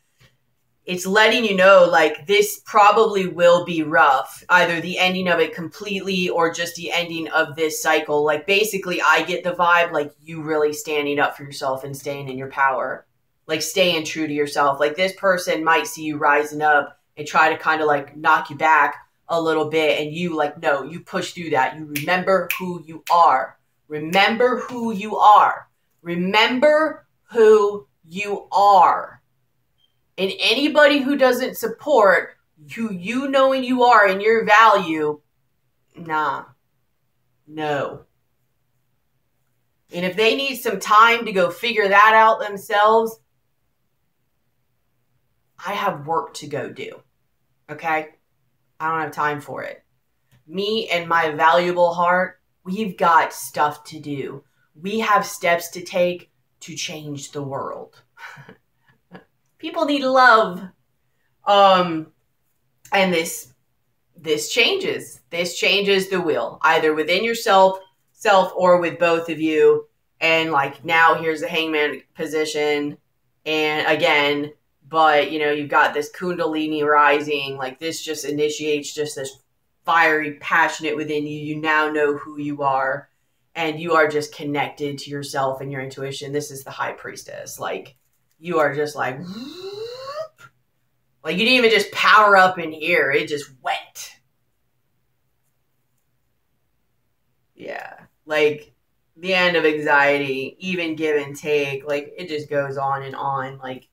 It's letting you know, like, this probably will be rough. Either the ending of it completely or just the ending of this cycle. Like, basically, I get the vibe, like, you really standing up for yourself and staying in your power. Like, staying true to yourself. Like, this person might see you rising up and try to kind of, like, knock you back a little bit. And you, like, no, you push through that. You remember who you are. Remember who you are. Remember who you are. And anybody who doesn't support who you knowing you are and your value, nah, no. And if they need some time to go figure that out themselves, I have work to go do, okay? I don't have time for it. Me and my valuable heart, we've got stuff to do. We have steps to take to change the world. People need love. And this changes. This changes the wheel, either within yourself or with both of you. And like now here's the Hangman position. And again, but you know, you've got this Kundalini rising. Like this just initiates just this fiery, passionate within you. You now know who you are. And you are just connected to yourself and your intuition. This is the High Priestess. Like, you are just like you didn't even just power up in here. It just went. like the end of anxiety, even give and take, like it just goes on and on. Like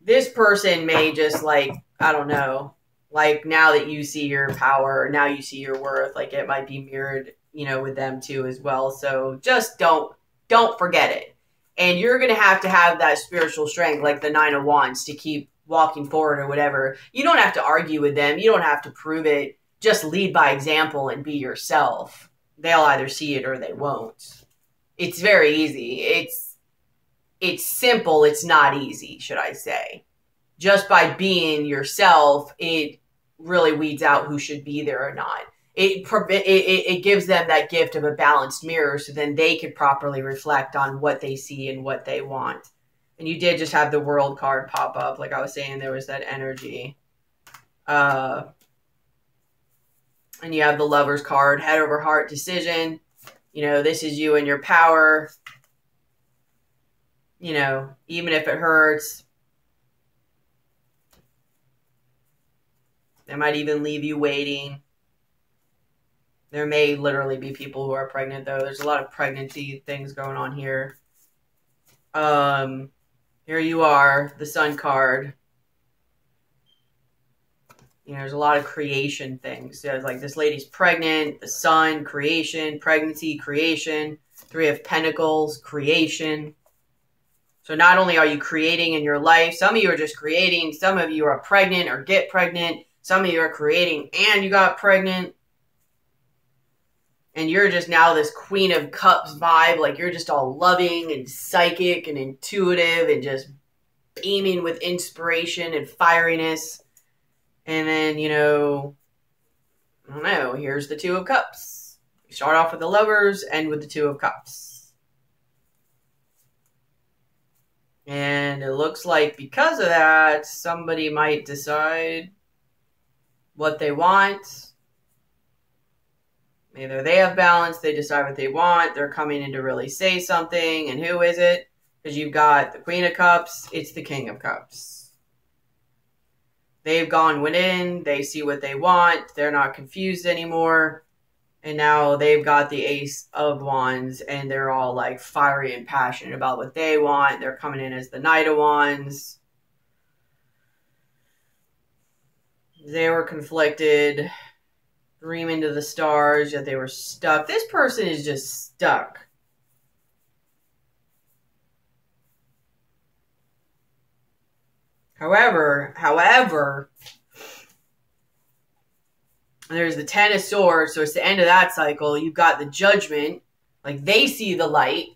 this person may just like, I don't know, like now that you see your power, now you see your worth, like it might be mirrored, you know, with them too as well. So just don't forget it. And you're going to have that spiritual strength, like the 9 of Wands, to keep walking forward or whatever. You don't have to argue with them. You don't have to prove it. Just lead by example and be yourself. They'll either see it or they won't. It's very easy. It's simple. It's not easy, should I say. Just by being yourself, it really weeds out who should be there or not. It gives them that gift of a balanced mirror, so then they could properly reflect on what they see and what they want. And you did just have the World card pop up. Like I was saying, there was that energy. And you have the Lovers card, head over heart decision. You know, this is you and your power. You know, even if it hurts. They might even leave you waiting. There may literally be people who are pregnant, though. There's a lot of pregnancy things going on here. Here you are, the Sun card. You know, there's a lot of creation things. So it's like this lady's pregnant, the Sun, creation, pregnancy, creation. 3 of Pentacles, creation. So not only are you creating in your life, some of you are just creating. Some of you are pregnant or get pregnant. Some of you are creating and you got pregnant. And you're just now this Queen of Cups vibe. Like you're just all loving and psychic and intuitive and just beaming with inspiration and fieriness. And then, you know, I don't know, here's the 2 of Cups. You start off with the Lovers, end with the 2 of Cups. And it looks like because of that, somebody might decide what they want. Either they have balance, they decide what they want, they're coming in to really say something, and who is it? Because you've got the Queen of Cups, it's the King of Cups. They've gone within, they see what they want, they're not confused anymore, and now they've got the Ace of Wands, and they're all like fiery and passionate about what they want. They're coming in as the Knight of Wands. They were conflicted. Dream into the stars, yet they were stuck. This person is just stuck. However, there's the 10 of Swords, so it's the end of that cycle. You've got the Judgment. Like, they see the light.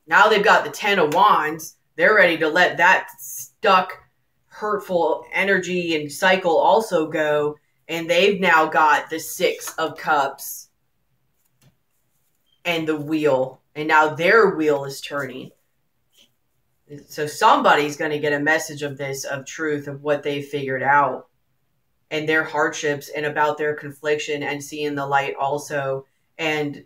Now they've got the 10 of Wands. They're ready to let that stuck hurtful energy and cycle also go, and they've now got the 6 of Cups and the wheel, and now their wheel is turning. So somebody's going to get a message of this, of truth, of what they figured out and their hardships and about their confliction and seeing the light also, and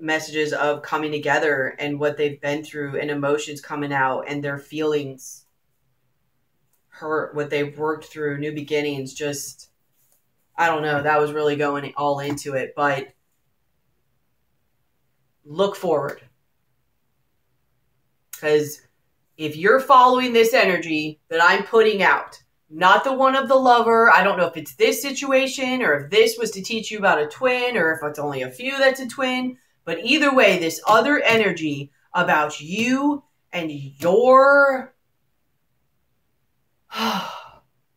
messages of coming together and what they've been through and emotions coming out and their feelings hurt, what they've worked through, new beginnings. Just, I don't know, that was really going all into it, but look forward, because if you're following this energy that I'm putting out, not the one of the Lover, I don't know if it's this situation or if this was to teach you about a twin or if it's only a few that's a twin, but either way, this other energy about you and your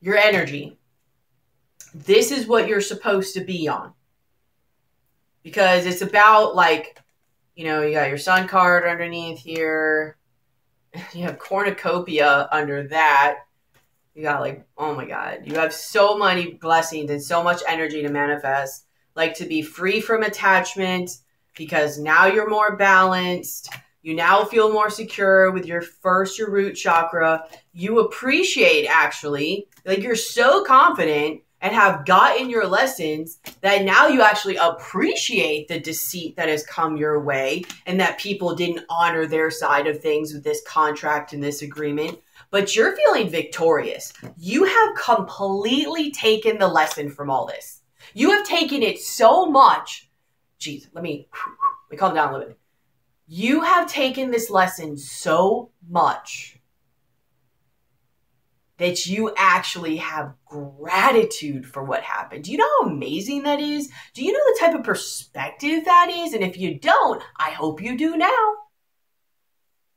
energy. This is what you're supposed to be on. Because it's about, like, you know, you got your Sun card underneath here. You have cornucopia under that. You got, like, oh my God. You have so many blessings and so much energy to manifest. Like, to be free from attachment, because now you're more balanced. You now feel more secure with your root chakra. You appreciate, actually, like you're so confident and have gotten your lessons that now you actually appreciate the deceit that has come your way and that people didn't honor their side of things with this contract and this agreement. But you're feeling victorious. You have completely taken the lesson from all this. You have taken it so much. Jeez, let me calm down a little bit. You have taken this lesson so much that you actually have gratitude for what happened. Do you know how amazing that is? Do you know the type of perspective that is? And if you don't, I hope you do now.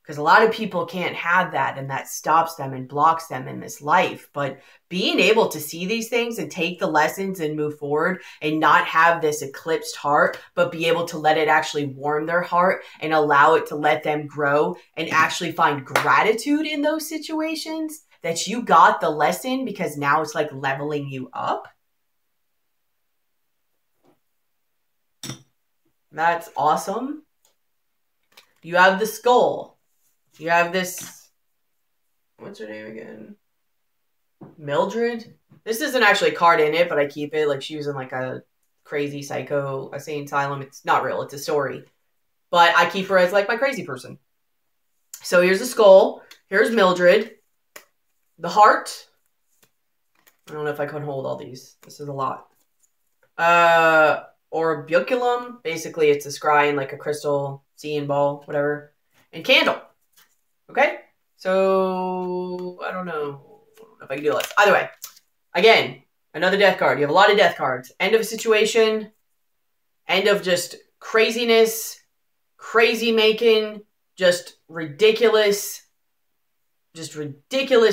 Because a lot of people can't have that, and that stops them and blocks them in this life. But being able to see these things and take the lessons and move forward and not have this eclipsed heart, but be able to let it actually warm their heart and allow it to let them grow and actually find gratitude in those situations, that you got the lesson because now it's like leveling you up. That's awesome. You have the skull. You have this, what's her name again? Mildred? This isn't actually a card in it, but I keep it. Like, she was in like a crazy psycho insane asylum. It's not real. It's a story. But I keep her as like my crazy person. So here's the skull. Here's Mildred. The heart. I don't know if I can hold all these. This is a lot. Orbiculum. Basically, it's a scrying, like a crystal seeing ball, whatever. And candle. Okay? So, I don't know if I can do this. Either way. Again, another death card. You have a lot of death cards. End of a situation. End of just craziness. Crazy making. Just ridiculous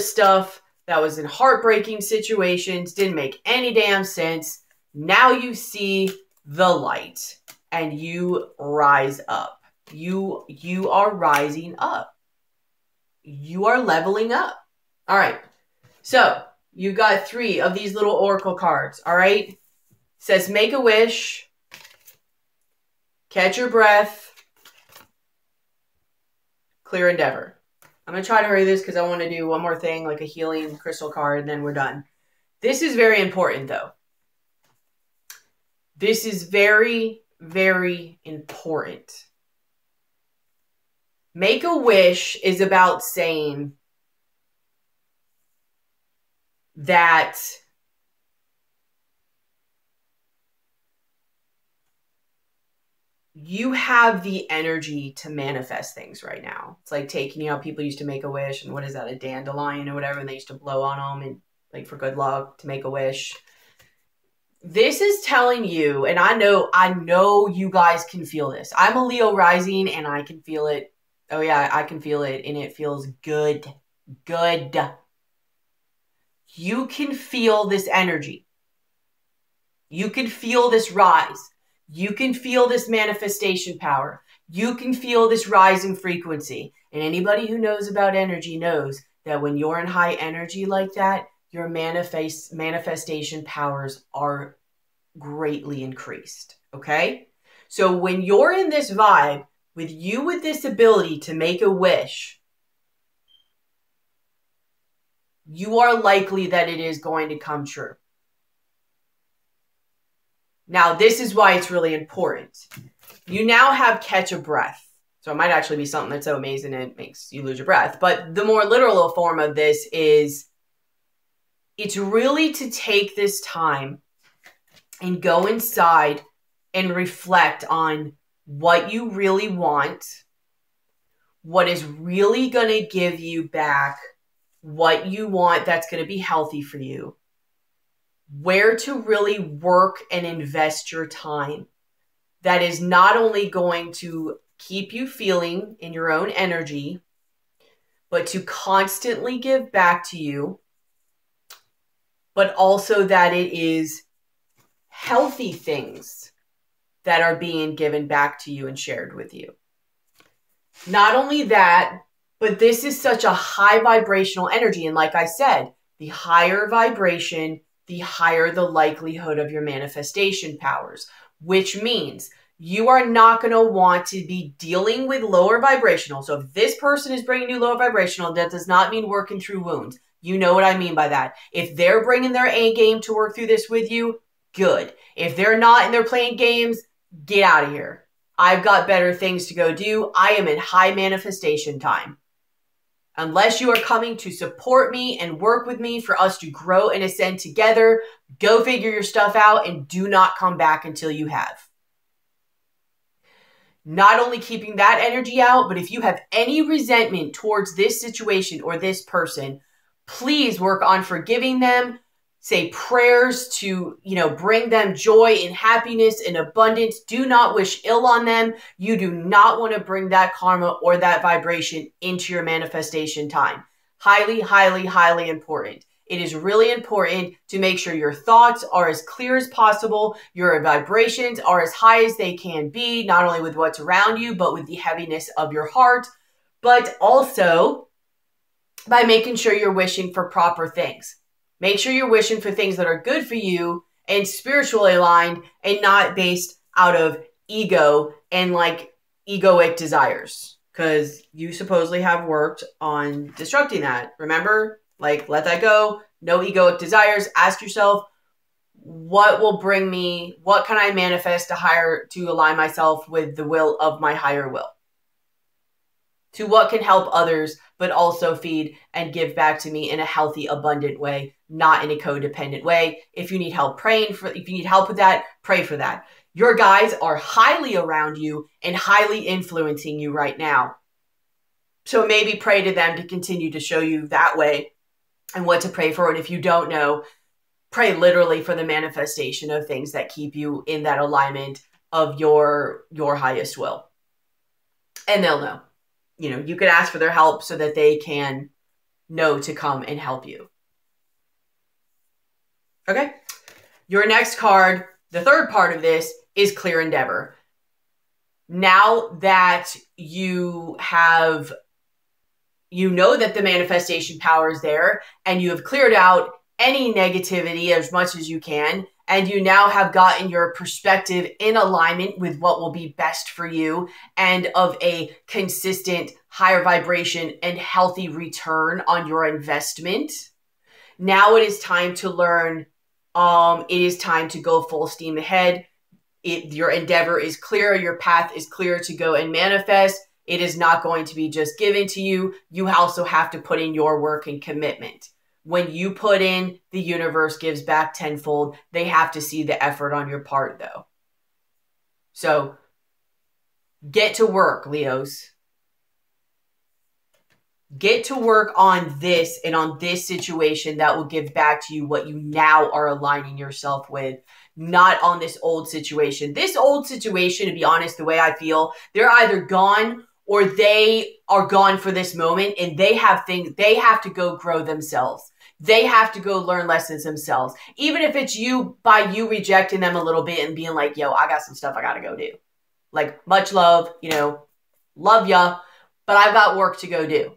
stuff that was in heartbreaking situations. Didn't make any damn sense. Now you see the light. And you rise up. You are rising up. You are leveling up. All right. So, you've got 3 of these little oracle cards. All right. It says, make a wish. Catch your breath. Clear endeavor. I'm going to try to hurry this because I want to do one more thing, like a healing crystal card, and then we're done. This is very important, though. This is very, very important. Make a wish is about saying that you have the energy to manifest things right now. It's like taking, you know, people used to make a wish, and what is that, a dandelion or whatever, and they used to blow on them and like for good luck to make a wish. This is telling you, and I know you guys can feel this. I'm a Leo rising and I can feel it. Oh yeah, I can feel it, and it feels good. Good. You can feel this energy. You can feel this rise. You can feel this manifestation power. You can feel this rise in frequency. And anybody who knows about energy knows that when you're in high energy like that, your manifestation powers are greatly increased. Okay? So when you're in this vibe, with this ability to make a wish, you are likely that it is going to come true. Now, this is why it's really important. You now have catch a breath. So it might actually be something that's so amazing it makes you lose your breath. But the more literal form of this is, it's really to take this time and go inside and reflect on what you really want, what is really going to give you back what you want that's going to be healthy for you, where to really work and invest your time that is not only going to keep you feeling in your own energy, but to constantly give back to you, but also that it is healthy things that are being given back to you and shared with you. Not only that, but this is such a high vibrational energy. And like I said, the higher vibration, the higher the likelihood of your manifestation powers, which means you are not going to want to be dealing with lower vibrational. So if this person is bringing you lower vibrational, that does not mean working through wounds. You know what I mean by that. If they're bringing their A game to work through this with you, good. If they're not and they're playing games, get out of here. I've got better things to go do. I am in high manifestation time. Unless you are coming to support me and work with me for us to grow and ascend together, go figure your stuff out and do not come back until you have. Not only keeping that energy out, but if you have any resentment towards this situation or this person, please work on forgiving them. Say prayers to, bring them joy and happiness and abundance. Do not wish ill on them. You do not want to bring that karma or that vibration into your manifestation time. Highly, highly, highly important. It is really important to make sure your thoughts are as clear as possible. Your vibrations are as high as they can be, not only with what's around you, but with the heaviness of your heart, but also by making sure you're wishing for proper things. Make sure you're wishing for things that are good for you and spiritually aligned and not based out of ego and like egoic desires. Because you supposedly have worked on destructing that. Remember? Like, let that go. No egoic desires. Ask yourself, what will bring me, what can I manifest to align myself with the will of my higher will? To what can help others, but also feed and give back to me in a healthy, abundant way, not in a codependent way. If you need help if you need help with that, pray for that. Your guides are highly around you and highly influencing you right now. So maybe pray to them to continue to show you that way and what to pray for. And if you don't know, pray literally for the manifestation of things that keep you in that alignment of your highest will. And they'll know. You could ask for their help so that they can know to come and help you. Okay. Your next card, the third part of this, is clear endeavor. Now that you know that the manifestation power is there and you have cleared out any negativity as much as you can, and you now have gotten your perspective in alignment with what will be best for you and of a consistent higher vibration and healthy return on your investment. Now it is time to learn. It is time to go full steam ahead. Your endeavor is clear. Your path is clear to go and manifest. It is not going to be just given to you. You also have to put in your work and commitment. When you put in, the universe gives back tenfold. They have to see the effort on your part, though. So get to work, Leos. Get to work on this and on this situation that will give back to you what you now are aligning yourself with, not on this old situation. This old situation, to be honest, the way I feel, they're either gone or they are gone for this moment and they have to go grow themselves. They have to go learn lessons themselves. Even if it's by you rejecting them a little bit and being like, yo, I got some stuff I got to go do. Like, much love, love ya, but I've got work to go do.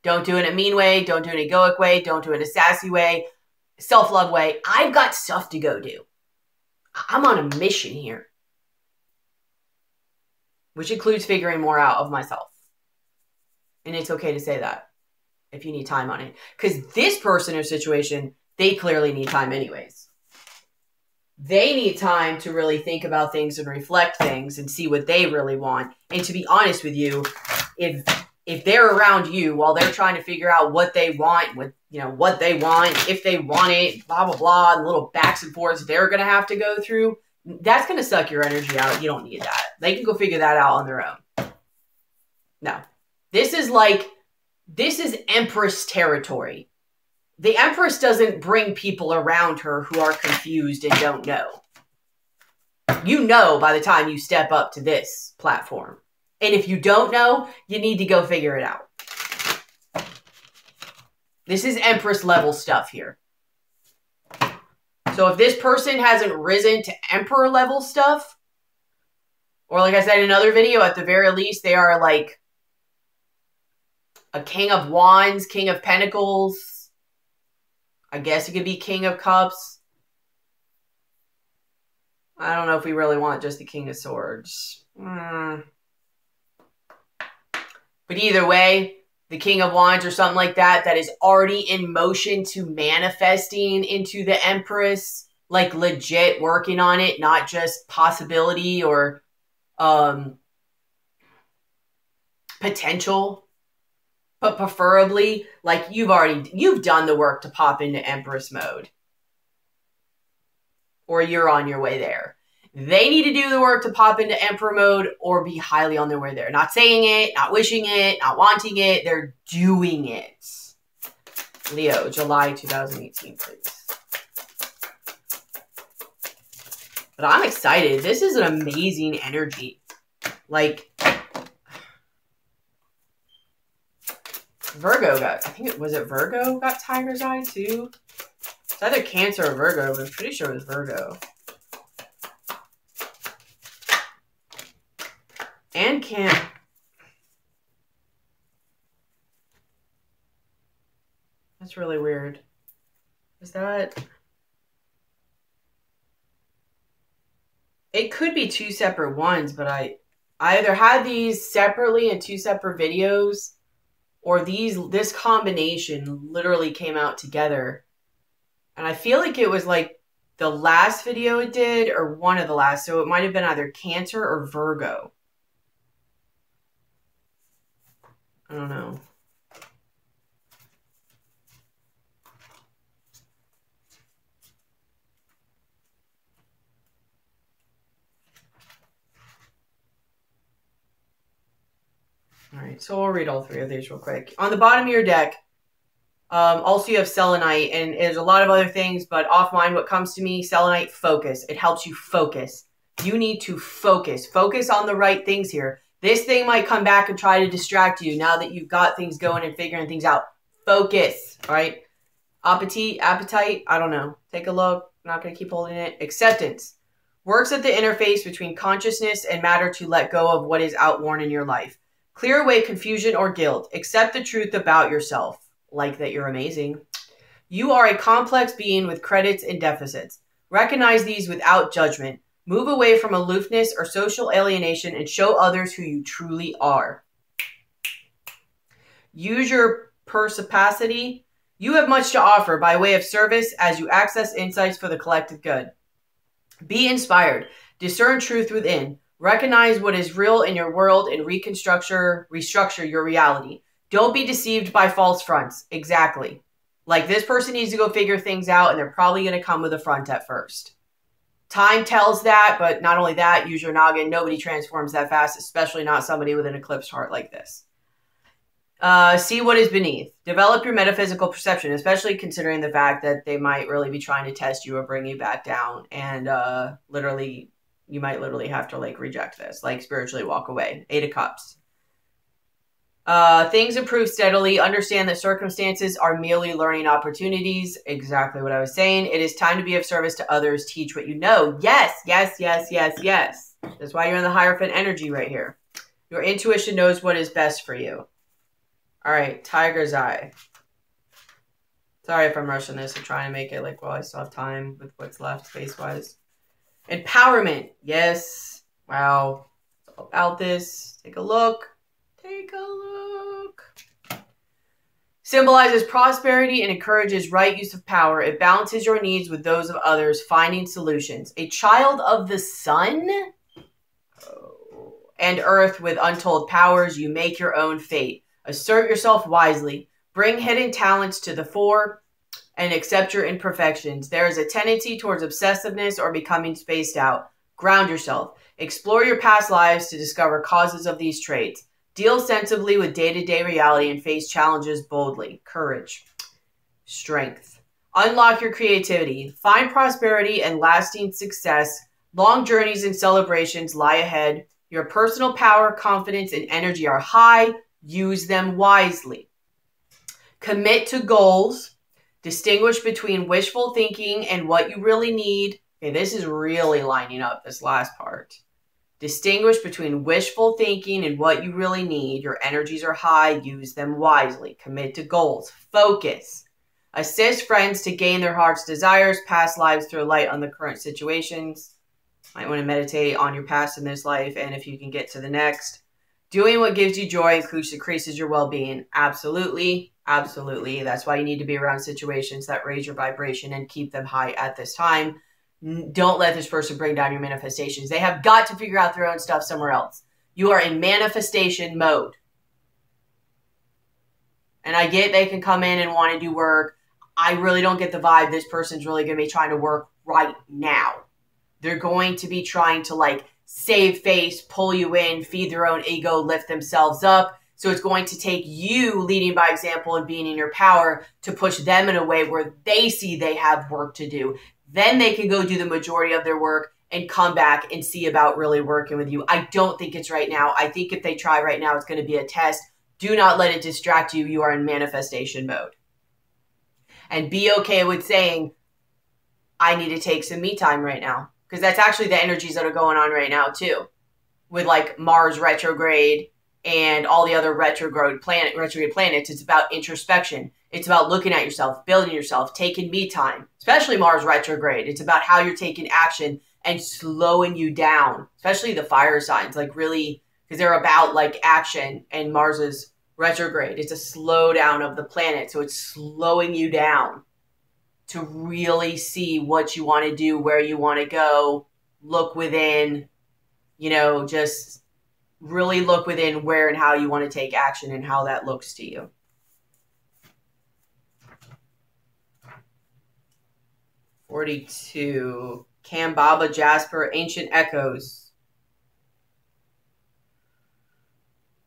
Don't do it in a mean way. Don't do it in an egoic way. Don't do it in a sassy way, self-love way. I've got stuff to go do. I'm on a mission here, which includes figuring more out of myself. And it's okay to say that if you need time on it. Because this person or situation, they clearly need time anyways. They need time to really think about things and reflect things and see what they really want. And to be honest with you, if they're around you while they're trying to figure out what they want, what they want, if they want it, blah, blah, blah, and little backs and forths they're going to have to go through, that's going to suck your energy out. You don't need that. They can go figure that out on their own. No. This is Empress territory. The Empress doesn't bring people around her who are confused and don't know. You know by the time you step up to this platform. And if you don't know, you need to go figure it out. This is Empress level stuff here. So if this person hasn't risen to Emperor level stuff, or like I said in another video, at the very least, they are like a King of Wands, King of Pentacles. I guess it could be King of Cups. I don't know if we really want just the King of Swords. But either way, the King of Wands or something like that, that is already in motion to manifesting into the Empress, like legit working on it, not just possibility or potential. But preferably, like you've done the work to pop into Empress mode. Or you're on your way there. They need to do the work to pop into Emperor mode or be highly on their way there. Not saying it, not wishing it, not wanting it. They're doing it. Leo, July 2018, please. But I'm excited. This is an amazing energy. Like, Virgo got, was it Virgo got Tiger's Eye too? It's either Cancer or Virgo, but I'm pretty sure it was Virgo. And that's really weird. Is that... It could be two separate ones, but I either had these separately in two separate videos, or this combination literally came out together. And I feel like it was like the last video it did, or one of the last, so it might have been either Cancer or Virgo. I don't know. All right, so I'll read all three of these real quick. On the bottom of your deck, also you have selenite, and there's a lot of other things, but off mine, what comes to me, selenite, focus. It helps you focus. You need to focus. Focus on the right things here. This thing might come back and try to distract you now that you've got things going and figuring things out. Focus, all right? Appetite, I don't know. Take a look. I'm not going to keep holding it. Acceptance. Works at the interface between consciousness and matter to let go of what is outworn in your life. Clear away confusion or guilt. Accept the truth about yourself. Like that you're amazing. You are a complex being with credits and deficits. Recognize these without judgment. Move away from aloofness or social alienation and show others who you truly are. Use your perspicacity. You have much to offer by way of service as you access insights for the collective good. Be inspired. Discern truth within. Recognize what is real in your world and restructure your reality. Don't be deceived by false fronts. Exactly. Like this person needs to go figure things out, and they're probably going to come with a front at first. Time tells that, but not only that, use your noggin. Nobody transforms that fast, especially not somebody with an eclipse heart like this. See what is beneath. Develop your metaphysical perception, especially considering the fact that they might really be trying to test you or bring you back down. And you might literally have to like reject this, like spiritually walk away. 8 of Cups. Things improve steadily. Understand that circumstances are merely learning opportunities. Exactly what I was saying. It is time to be of service to others. Teach what you know. Yes, yes, yes, yes, yes. That's why you're in the Hierophant energy right here. Your intuition knows what is best for you. All right, Tiger's Eye. Sorry if I'm rushing this. I'm trying to make it like, well, I still have time with what's left space-wise. Empowerment. Yes. Wow. It's all about this. Take a look. Take a look. Symbolizes prosperity and encourages right use of power. It balances your needs with those of others, finding solutions. A child of the sun and earth with untold powers. You make your own fate. Assert yourself wisely. Bring hidden talents to the fore and accept your imperfections. There is a tendency towards obsessiveness or becoming spaced out. Ground yourself. Explore your past lives to discover causes of these traits. Deal sensibly with day-to-day reality and face challenges boldly. Courage. Strength. Unlock your creativity. Find prosperity and lasting success. Long journeys and celebrations lie ahead. Your personal power, confidence, and energy are high. Use them wisely. Commit to goals. Distinguish between wishful thinking and what you really need. Okay, this is really lining up this last part. Distinguish between wishful thinking and what you really need. Your energies are high. Use them wisely. Commit to goals. Focus. Assist friends to gain their heart's desires. Past lives throw light on the current situations. Might want to meditate on your past in this life and if you can get to the next. Doing what gives you joy increases your well-being. Absolutely. Absolutely. That's why you need to be around situations that raise your vibration and keep them high at this time. Don't let this person bring down your manifestations. They have got to figure out their own stuff somewhere else. You are in manifestation mode. And I get they can come in and want to do work. I really don't get the vibe this person's really going to be trying to work right now. They're going to be trying to like save face, pull you in, feed their own ego, lift themselves up. So it's going to take you leading by example and being in your power to push them in a way where they see they have work to do. Then they can go do the majority of their work and come back and see about really working with you. I don't think it's right now. I think if they try right now, it's going to be a test. Do not let it distract you. You are in manifestation mode. And be okay with saying, I need to take some me time right now. Because that's actually the energies that are going on right now too. With like Mars retrograde and all the other retrograde planets. It's about introspection. It's about looking at yourself, building yourself, taking me time. Especially Mars retrograde. It's about how you're taking action and slowing you down. Especially the fire signs. Like really, because they're about like action, and Mars is retrograde. It's a slowdown of the planet. So it's slowing you down to really see what you want to do, where you want to go, look within, just really look within where and how you want to take action and how that looks to you. $42. Kambaba Jasper, Ancient Echoes.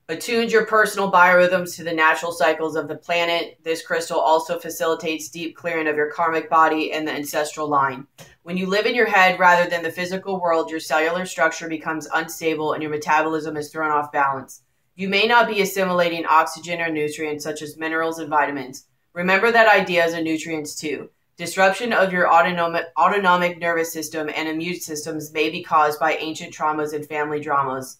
Attunes your personal biorhythms to the natural cycles of the planet. This crystal also facilitates deep clearing of your karmic body and the ancestral line. When you live in your head rather than the physical world, your cellular structure becomes unstable and your metabolism is thrown off balance. You may not be assimilating oxygen or nutrients such as minerals and vitamins. Remember that ideas are nutrients too. Disruption of your autonomic nervous system and immune systems may be caused by ancient traumas and family dramas.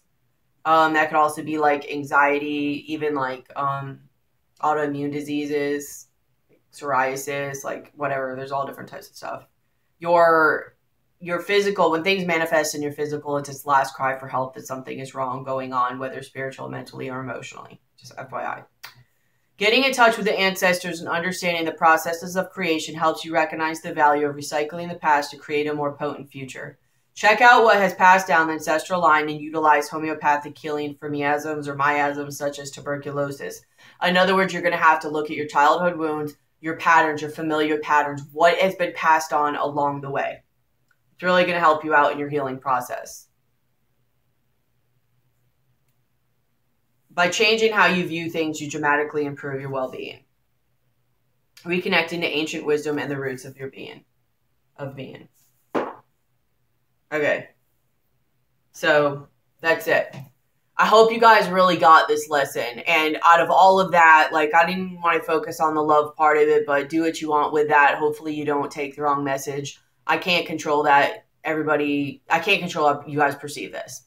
That could also be like anxiety, even like autoimmune diseases, psoriasis, like whatever. There's all different types of stuff. Your physical, when things manifest in your physical, it's its last cry for help that something is wrong going on, whether spiritual, mentally, or emotionally. Just FYI. Getting in touch with the ancestors and understanding the processes of creation helps you recognize the value of recycling the past to create a more potent future. Check out what has passed down the ancestral line and utilize homeopathic healing for miasms or miasms such as tuberculosis. In other words, you're going to have to look at your childhood wounds, your patterns, your familiar patterns, what has been passed on along the way. It's really going to help you out in your healing process. By changing how you view things, you dramatically improve your well-being. Reconnecting to ancient wisdom and the roots of your being. Okay, so that's it. I hope you guys really got this lesson. And out of all of that, like I didn't want to focus on the love part of it, but do what you want with that. Hopefully you don't take the wrong message. I can't control that. I can't control how you guys perceive this.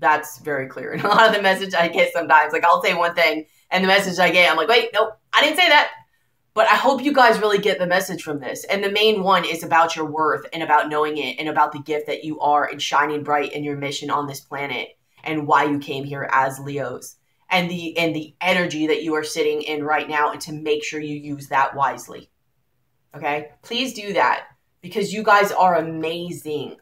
That's very clear. And a lot of the message I get sometimes, like I'll say one thing and the message I get, I'm like, wait, nope, I didn't say that. But I hope you guys really get the message from this. And the main one is about your worth and about knowing it and about the gift that you are and shining bright in your mission on this planet and why you came here as Leos and the energy that you are sitting in right now, and to make sure you use that wisely. Okay? Please do that, because you guys are amazing.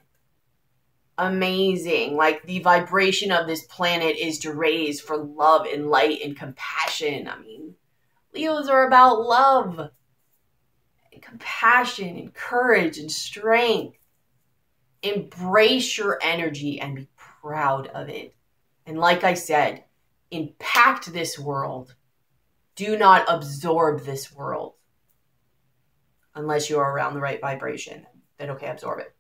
Amazing. Like the vibration of this planet is to raise for love and light and compassion. I mean, Leos are about love and compassion and courage and strength. Embrace your energy and be proud of it. And like I said, impact this world. Do not absorb this world. Unless you are around the right vibration. Then okay, absorb it.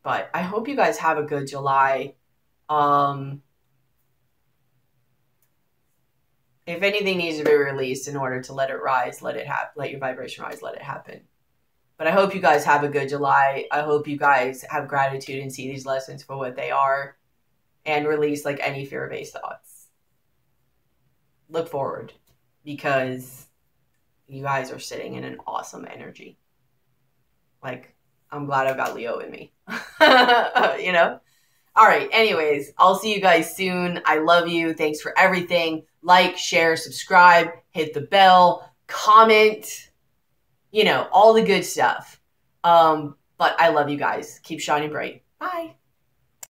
But I hope you guys have a good July. If anything needs to be released in order to let it rise, let it happen. Let your vibration rise, let it happen. But I hope you guys have a good July. I hope you guys have gratitude and see these lessons for what they are, and release like any fear-based thoughts. Look forward, because you guys are sitting in an awesome energy. Like, I'm glad I've got Leo in me. You know? All right. Anyways, I'll see you guys soon. I love you. Thanks for everything. Like, share, subscribe, hit the bell, comment, you know, all the good stuff. But I love you guys. Keep shining bright. Bye.